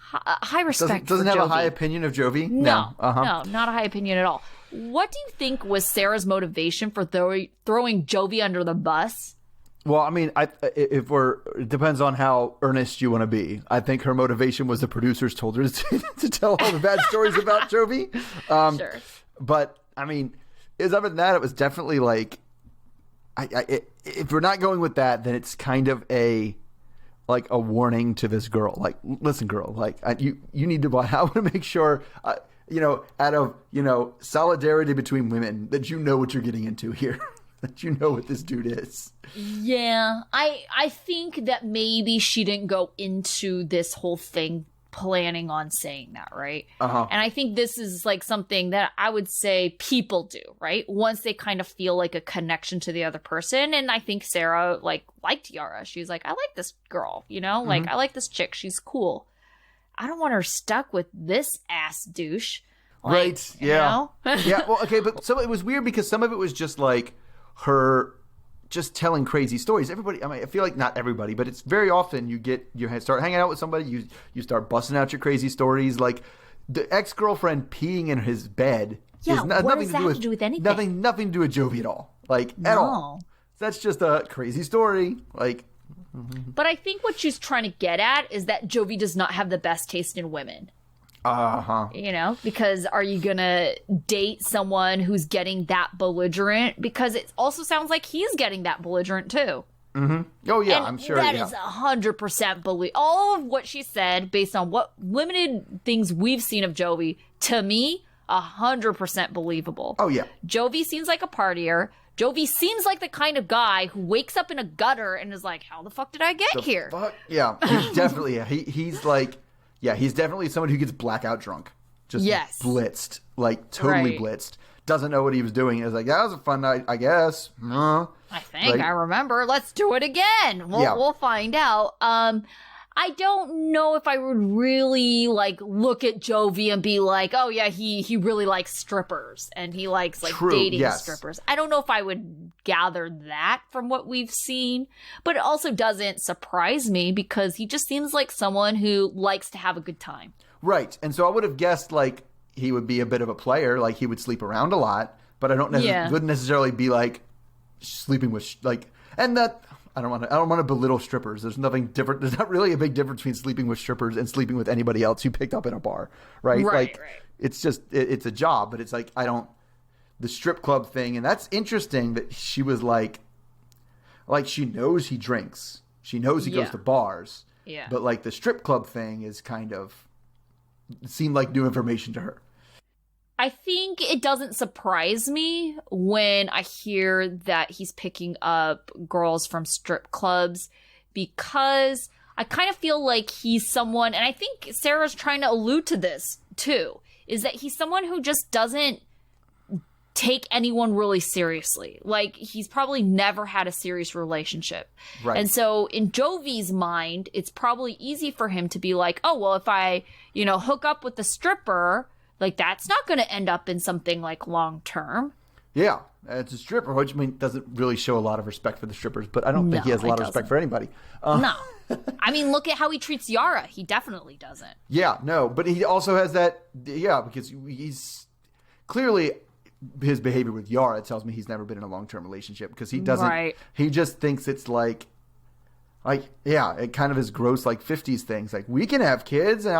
high respect. Doesn't for have Jovi. a high opinion of Jovi. No, not a high opinion at all. What do you think was Sarah's motivation for throwing Jovi under the bus? Well, I mean, it depends on how earnest you want to be. I think her motivation was the producers told her to tell all the bad stories about Jovi. Sure. But I mean, other than that, it was definitely like, if we're not going with that, then it's kind of a warning to this girl. Like, listen, girl, you need to. I want to make sure, out of solidarity between women, that you know what you're getting into here. That you know what this dude is. Yeah, I think that maybe she didn't go into this whole thing planning on saying that, right? Uh-huh. And I think this is something that I would say people do, right? Once they kind of feel like a connection to the other person. And I think Sarah liked Yara. She was like, I like this girl, Mm-hmm. I like this chick. She's cool. I don't want her stuck with this ass douche. Right. Yeah. Yeah. Well, okay. But it was weird because some of it was just her just telling crazy stories. Everybody, I mean, I feel like not everybody, but it's very often you start hanging out with somebody, you start busting out your crazy stories. Like the ex-girlfriend peeing in his bed. Yeah, is what does that have to do with anything? Nothing to do with Jovi at all. At all. That's just a crazy story. But I think what she's trying to get at is that Jovi does not have the best taste in women. Uh-huh. Because are you going to date someone who's getting that belligerent? Because it also sounds like he's getting that belligerent too. Mm-hmm. Oh, yeah, and I'm sure. That is 100% believe. All of what she said, based on what limited things we've seen of Jovi, to me, 100% believable. Oh, yeah. Jovi seems like a partier. Jovi seems like the kind of guy who wakes up in a gutter and is like, how the fuck did I get here? Fuck? Yeah, he's definitely, he's definitely someone who gets blackout drunk. Just blitzed, totally blitzed. Doesn't know what he was doing. It was like, that was a fun night, I guess. I think I remember. Let's do it again. We'll find out. I don't know if I would really look at Jovi and be like, oh yeah, he really likes strippers and he likes dating strippers. I don't know if I would gather that from what we've seen, but it also doesn't surprise me because he just seems like someone who likes to have a good time. Right. And so I would have guessed he would be a bit of a player, he would sleep around a lot, but I wouldn't necessarily be sleeping with and that I don't want to belittle strippers. There's nothing different. There's not really a big difference between sleeping with strippers and sleeping with anybody else you picked up in a bar, right? Right. It's just it's a job, but it's the strip club thing, and that's interesting that she was she knows he drinks, she knows he goes to bars, but the strip club thing is it seemed like new information to her. I think it doesn't surprise me when I hear that he's picking up girls from strip clubs because I kind of feel like he's someone, and I think Sarah's trying to allude to this too, is that he's someone who just doesn't take anyone really seriously. He's probably never had a serious relationship. Right. And so in Jovi's mind, it's probably easy for him to be like, oh, well, if I, hook up with the stripper, that's not going to end up in something long term. Yeah, it's a stripper, which doesn't really show a lot of respect for the strippers, but I don't think he has a lot of respect for anybody. No. I mean, look at how he treats Yara. He definitely doesn't. Yeah, no, but he also has that, because he's clearly his behavior with Yara tells me he's never been in a long-term relationship because he doesn't, he just thinks it's it kind of is gross 50s things. We can have kids and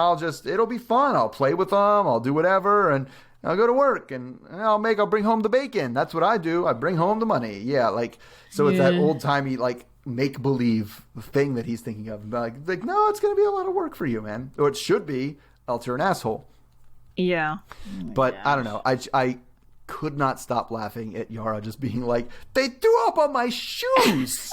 it'll be fun. I'll play with them. I'll do whatever. And I'll go to work and I'll bring home the bacon. That's what I do. I bring home the money. Yeah. So it's that old timey, make believe thing that he's thinking of. No, it's going to be a lot of work for you, man. Or it should be, else you're an asshole. Yeah. But I don't know. I could not stop laughing at Yara just being like, they threw up on my shoes.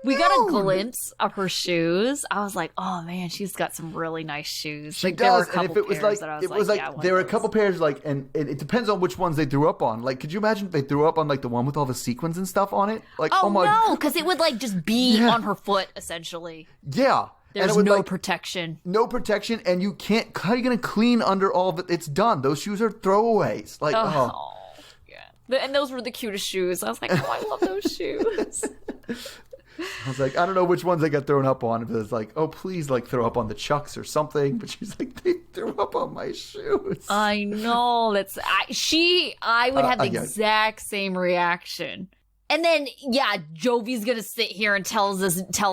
We got a glimpse of her shoes. I was like, oh man, she's got some really nice shoes. She like, does. There were a couple and if it was pairs like, that I was it was yeah, like there were a couple pairs like, and it depends on which ones they threw up on. Like, could you imagine if they threw up on like the one with all the sequins and stuff on it? Like, oh my no, because it would like just be on her foot essentially. Yeah. There's no protection. No protection, and you can't. How are you going to clean under all of it? It's done. Those shoes are throwaways. Like, yeah. And those were the cutest shoes. I was like, oh, I love those shoes. I was like, I don't know which ones they got thrown up on. If it's like, oh, please, like throw up on the Chucks or something. But she's like, they threw up on my shoes. I know. I would have the exact same reaction. And then, yeah, Jovi's gonna sit here and tell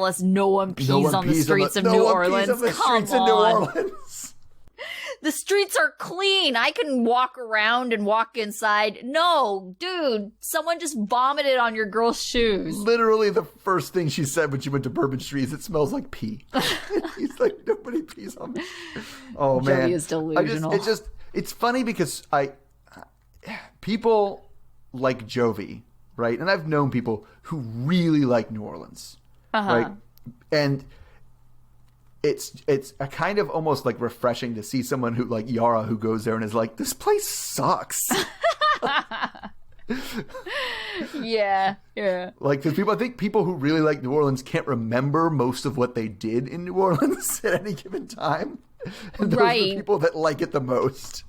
us no one pees on the streets of New Orleans. Come on. The streets are clean. I can walk around and walk inside. No, dude, someone just vomited on your girl's shoes. Literally the first thing she said when she went to Bourbon Street is, it smells like pee. He's like, nobody pees on me. Oh, man. Jovi is delusional. It's funny because people like Jovi, right? And I've known people who really like New Orleans, right? And it's a kind of almost like refreshing to see someone who like Yara who goes there and is like, this place sucks. Yeah. Like, because I think people who really like New Orleans can't remember most of what they did in New Orleans at any given time. And those are the people that like it the most.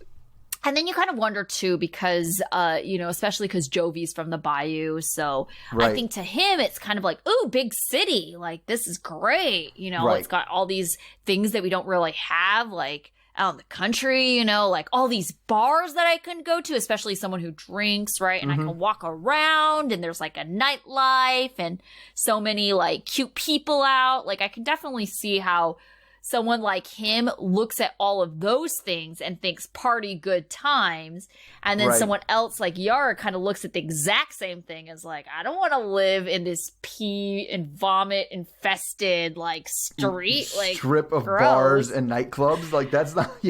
And then you kind of wonder, too, because, especially because Jovi's from the Bayou. So I think to him, it's kind of like, ooh, big city. Like, this is great. It's got all these things that we don't really have, like out in the country, like all these bars that I can go to, especially someone who drinks, right? And I can walk around and there's like a nightlife and so many like cute people out. Like, I can definitely see how someone like him looks at all of those things and thinks party good times. And then someone else like Yara kind of looks at the exact same thing as like, I don't want to live in this pee and vomit infested like street, like strip of gross. Bars and nightclubs. Like, that's not,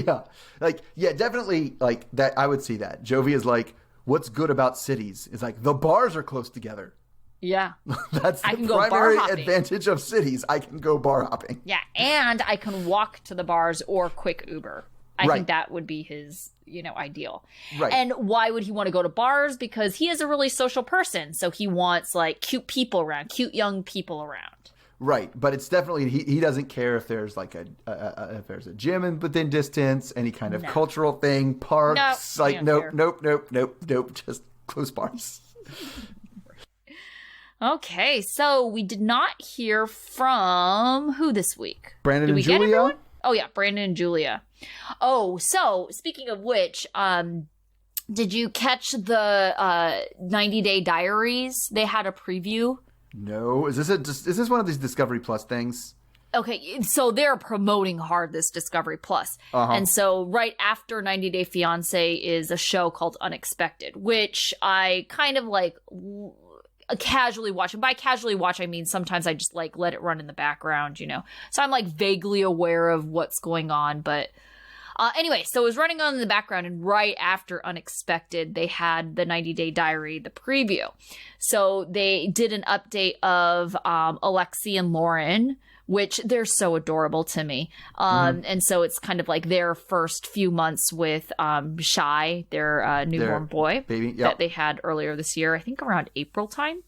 definitely like that. I would see that. Jovi is like, what's good about cities is like the bars are close together. Yeah. That's the primary advantage of cities. I can go bar hopping. Yeah, and I can walk to the bars or quick Uber. I think that would be his, ideal. Right. And why would he want to go to bars? Because he is a really social person. So he wants like cute people around, cute young people around. Right. But it's definitely, he doesn't care if there's like if there's a gym within distance, any kind of cultural thing, parks. Nope. Just close bars. Okay, so we did not hear from who this week? Brandon and Julia? Oh, yeah, Brandon and Julia. Oh, so speaking of which, did you catch the 90-Day Diaries? They had a preview. No. Is this one of these Discovery Plus things? Okay, so they're promoting hard this Discovery Plus. And so right after 90 Day Fiance is a show called Unexpected, which I kind of like casually watch. And by casually watch, I mean sometimes I just like let it run in the background, So I'm like vaguely aware of what's going on. But anyway, so it was running on in the background. And right after Unexpected, they had the 90 Day Diary, the preview. So they did an update of Alexi and Lauren, which they're so adorable to me. And so it's kind of like their first few months with Shy, their newborn boy baby, that they had earlier this year, I think around April time.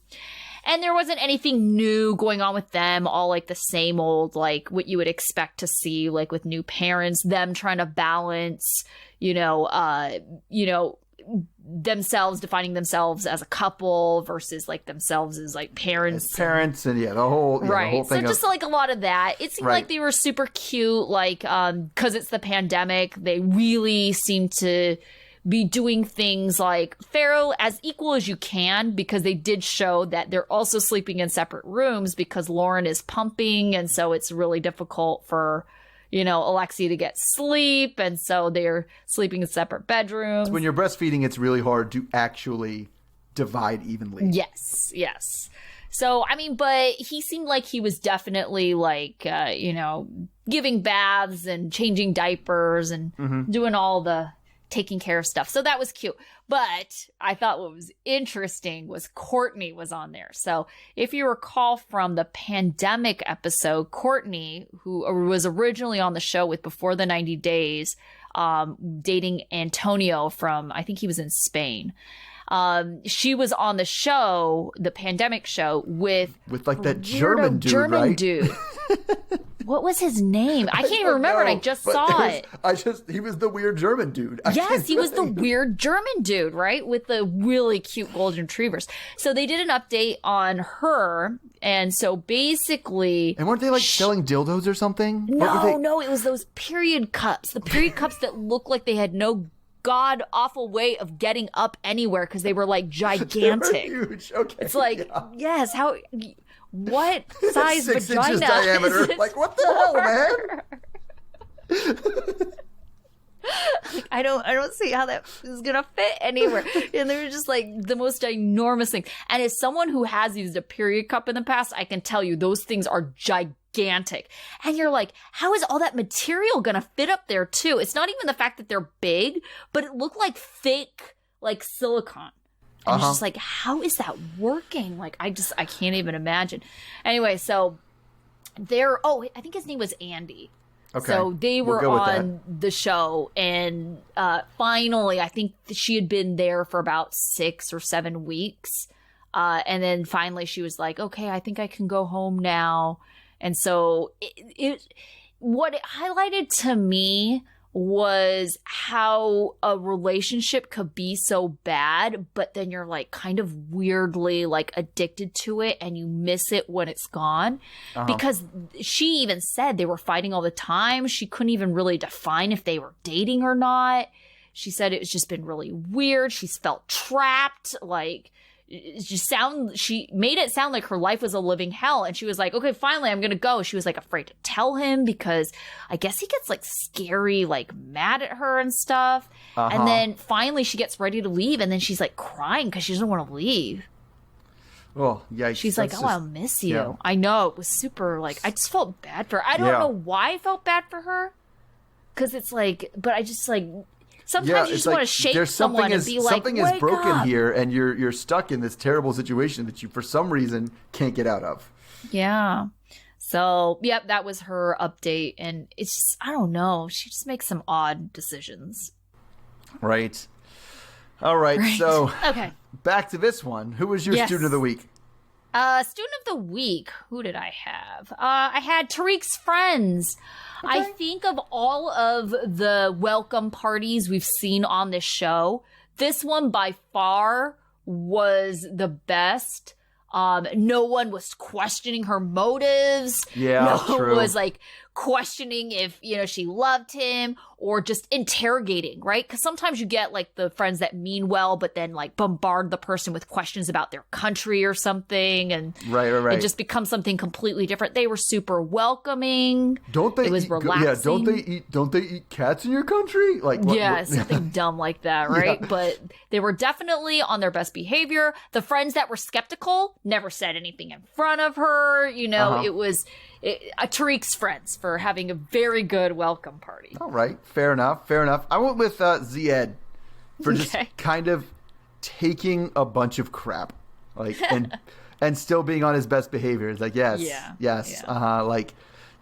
And there wasn't anything new going on with them, all like the same old, like what you would expect to see, like with new parents, them trying to balance, themselves defining themselves as a couple versus like themselves as like parents and the whole thing. So just like a lot of that. It seemed like they were super cute, like because it's the pandemic, they really seem to be doing things like Pharaoh as equal as you can, because they did show that they're also sleeping in separate rooms because Lauren is pumping, and so it's really difficult for Alexi to get sleep, and so they're sleeping in separate bedrooms. When you're breastfeeding, it's really hard to actually divide evenly. Yes. So, I mean, but he seemed like he was definitely like, giving baths and changing diapers and doing all the taking care of stuff. So that was cute. But I thought what was interesting was Courtney was on there. So if you recall from the pandemic episode, Courtney, who was originally on the show with Before the 90 Days, dating Antonio from, I think he was in Spain. She was on the show, the pandemic show, with like that German dude, right? Dude. What was his name? I can't even remember it. I just saw it. He was the weird German dude. Yes, he was the weird German dude, right? With the really cute golden retrievers. So they did an update on her. And so basically. And weren't they like selling dildos or something? No, it was those period cups. The period cups that looked like they had no god awful way of getting up anywhere because they were like gigantic. They were huge. Okay. It's like, yes, how. What size 6 vagina inches diameter? Is this like, what the hell, man? I don't see how that is gonna fit anywhere. And they're just like the most enormous things. And as someone who has used a period cup in the past, I can tell you those things are gigantic. And you're like, how is all that material gonna fit up there too? It's not even the fact that they're big, but it looked like thick, like silicone. And it's just like, how is that working? Like, I can't even imagine. Anyway, so I think his name was Andy. Okay. So they were on the show, and finally, I think she had been there for about 6 or 7 weeks. And then finally she was like, okay, I think I can go home now. And so what it highlighted to me was how a relationship could be so bad, but then you're like kind of weirdly like addicted to it and you miss it when it's gone. Because she even said they were fighting all the time. She couldn't even really define if they were dating or not. She said it's just been really weird. She's felt trapped. Like, she made it sound like her life was a living hell. And she was like, okay, finally, I'm going to go. She was like afraid to tell him because I guess he gets like scary, like mad at her and stuff. And then finally she gets ready to leave. And then she's like crying because she doesn't want to leave. Oh, yeah. She's like, I'll miss you. Yeah. I know. It was super like, I just felt bad for her. I don't know why I felt bad for her. Because it's like, but I just like, sometimes you just want to shake someone and be like, something is broken here, and you're stuck in this terrible situation that you, for some reason, can't get out of. Yeah. So, yep, that was her update. And it's just, I don't know. She just makes some odd decisions. Right. All right. So, okay. Back to this one. Who was your student of the week? Student of the week. Who did I have? I had Tarik's friends. Okay. I think of all of the welcome parties we've seen on this show, this one by far was the best. No one was questioning her motives. Yeah, no one was like questioning if, she loved him or just interrogating, right? Because sometimes you get like the friends that mean well, but then like bombard the person with questions about their country or something. And right. It just becomes something completely different. They were super welcoming. Don't they? It was relaxing. Don't they eat cats in your country? Like what, yeah, something dumb like that, right? Yeah. But they were definitely on their best behavior. The friends that were skeptical never said anything in front of her. It was Tarik's friends for having a very good welcome party. All right. Fair enough. I went with Zied for just kind of taking a bunch of crap, like and still being on his best behavior. It's like yes, like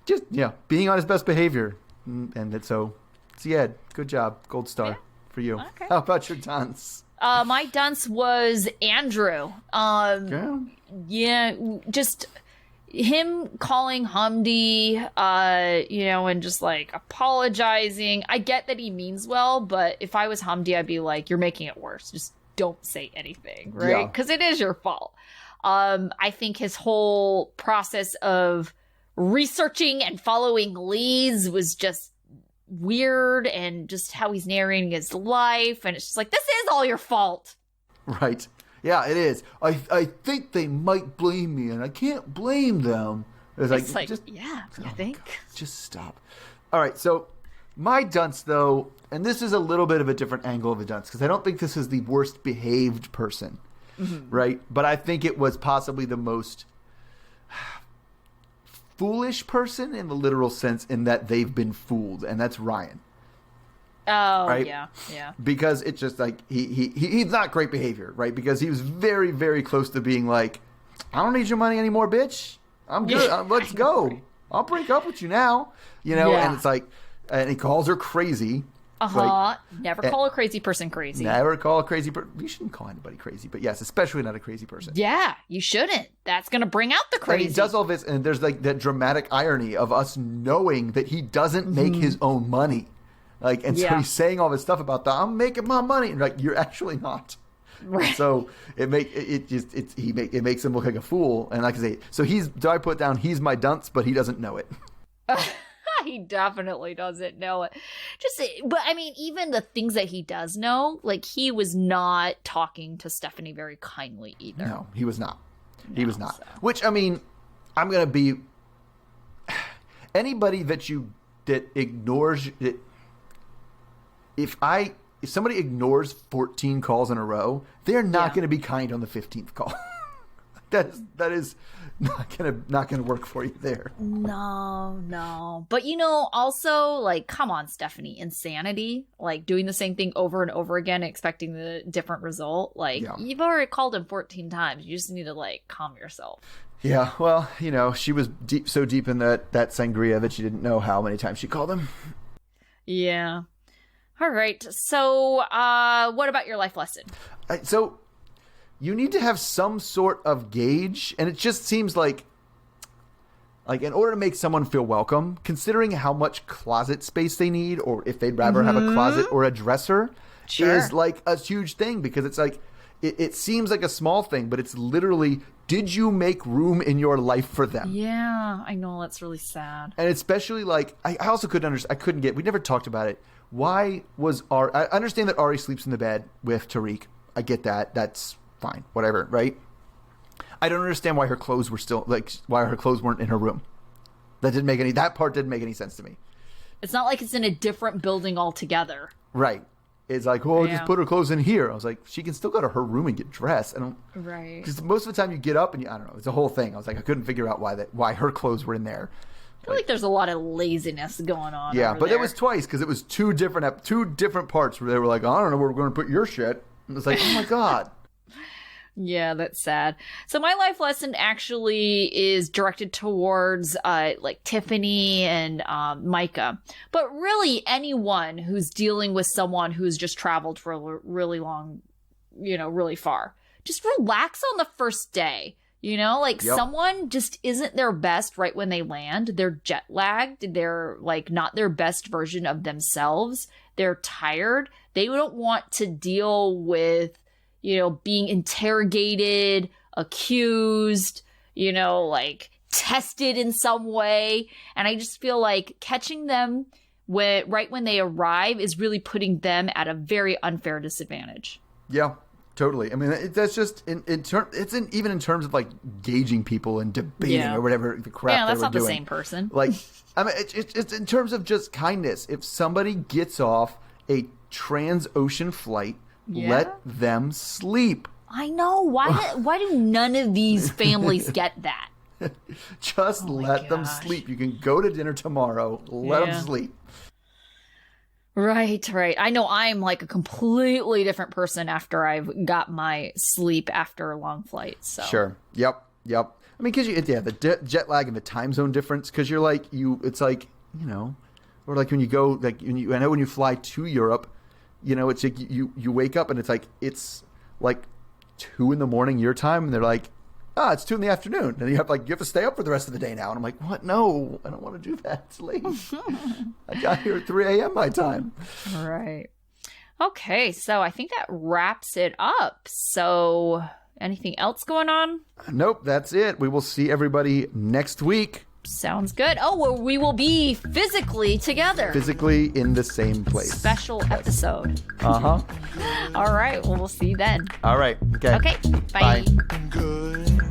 just being on his best behavior, and so Zied, good job, gold star for you. Okay. How about your dunce? My dunce was Andrew. Just him calling Hamdi, and just like apologizing. I get that he means well, but if I was Hamdi, I'd be like, you're making it worse. Just don't say anything, right? Because it is your fault. I think his whole process of researching and following leads was just weird, and just how he's narrating his life. And it's just like, this is all your fault. Right. Yeah, it is. I think they might blame me, and I can't blame them. It's like just, you think? God, just stop. All right, so my dunce, though, and this is a little bit of a different angle of a dunce, because I don't think this is the worst behaved person, right? But I think it was possibly the most foolish person in the literal sense, in that they've been fooled, and that's Ryan. Oh, right? yeah, yeah. Because it's just like he's not great behavior, right? Because he was very, very close to being like, I don't need your money anymore, bitch. I'm good. Let's go. I'll break up with you now. And it's like, and he calls her crazy. Never call a crazy person crazy. Never call a crazy person. You shouldn't call anybody crazy, but yes, especially not a crazy person. Yeah, you shouldn't. That's going to bring out the crazy. And he does all this, and there's like that dramatic irony of us knowing that he doesn't make his own money. So he's saying all this stuff about I'm making my money, and like, you're actually not. Right. So it makes him look like a fool. And like I say, so he's my dunce, but he doesn't know it. He definitely doesn't know it. But I mean, even the things that he does know, like, he was not talking to Stephanie very kindly either. No, he was not. He was not. So. Which, I mean, I'm going to be anybody that ignores it. If somebody ignores 14 calls in a row, they're not going to be kind on the 15th call. That is not gonna work for you there. No. But also, like, come on, Stephanie, insanity. Like, doing the same thing over and over again, expecting the different result. Like, you've already called him 14 times. You just need to, like, calm yourself. Yeah, well, she was so deep in that sangria that she didn't know how many times she called him. Yeah. All right. So, what about your life lesson? You need to have some sort of gauge, and it just seems like in order to make someone feel welcome, considering how much closet space they need, or if they'd rather have a closet or a dresser, is like a huge thing, because it's like, it seems like a small thing, but it's literally, did you make room in your life for them? Yeah, I know, that's really sad. And especially, like, I also couldn't get, we never talked about it. Why was I understand that Ari sleeps in the bed with Tarik. I get that. That's fine, whatever, right? I don't understand why her clothes weren't in her room. That part didn't make any sense to me. It's not like it's in a different building altogether. Right. It's like, just put her clothes in here. I was like, she can still go to her room and get dressed. Right. Because most of the time you get up and I don't know, it's a whole thing. I was like, I couldn't figure out why her clothes were in there. I feel like there's a lot of laziness going on. Yeah, but there. It was twice, because it was two different parts where they were like, I don't know where we're going to put your shit. And it's like, oh my God. Yeah, that's sad. So my life lesson actually is directed towards like Tiffany and Micah. But really anyone who's dealing with someone who's just traveled for a really long, really far. Just relax on the first day. Someone just isn't their best right when they land. They're jet lagged. They're like not their best version of themselves. They're tired. They don't want to deal with being interrogated, accused, like tested in some way. And I just feel like catching them right when they arrive is really putting them at a very unfair disadvantage. Yeah, totally. I mean, that's just even in terms of like gauging people and debating or whatever the crap they were doing. Yeah, that's not the same person. Like, I mean, it's in terms of just kindness. If somebody gets off a trans-ocean flight, let them sleep. I know. Why do none of these families get that? Just let them sleep. You can go to dinner tomorrow. Let them sleep. Right. I know I'm like a completely different person after I've got my sleep after a long flight. So. Sure. Yep. I mean, because the jet lag and the time zone difference, because you're like, it's like, or like when you go, like, I know when you fly to Europe, it's like you wake up and it's like 2 a.m. your time, and they're like, it's 2 p.m, and you have to stay up for the rest of the day now. And I'm like, what? No, I don't want to do that. It's late. I got here at 3 a.m. my time. Right. Okay, so I think that wraps it up. So anything else going on? Nope, that's it. We will see everybody next week. Sounds good. Oh, well, we will be physically together. Physically in the same place. Special episode. Uh-huh. All right. Well, we'll see you then. All right. Okay. Okay. Bye. Bye. Good.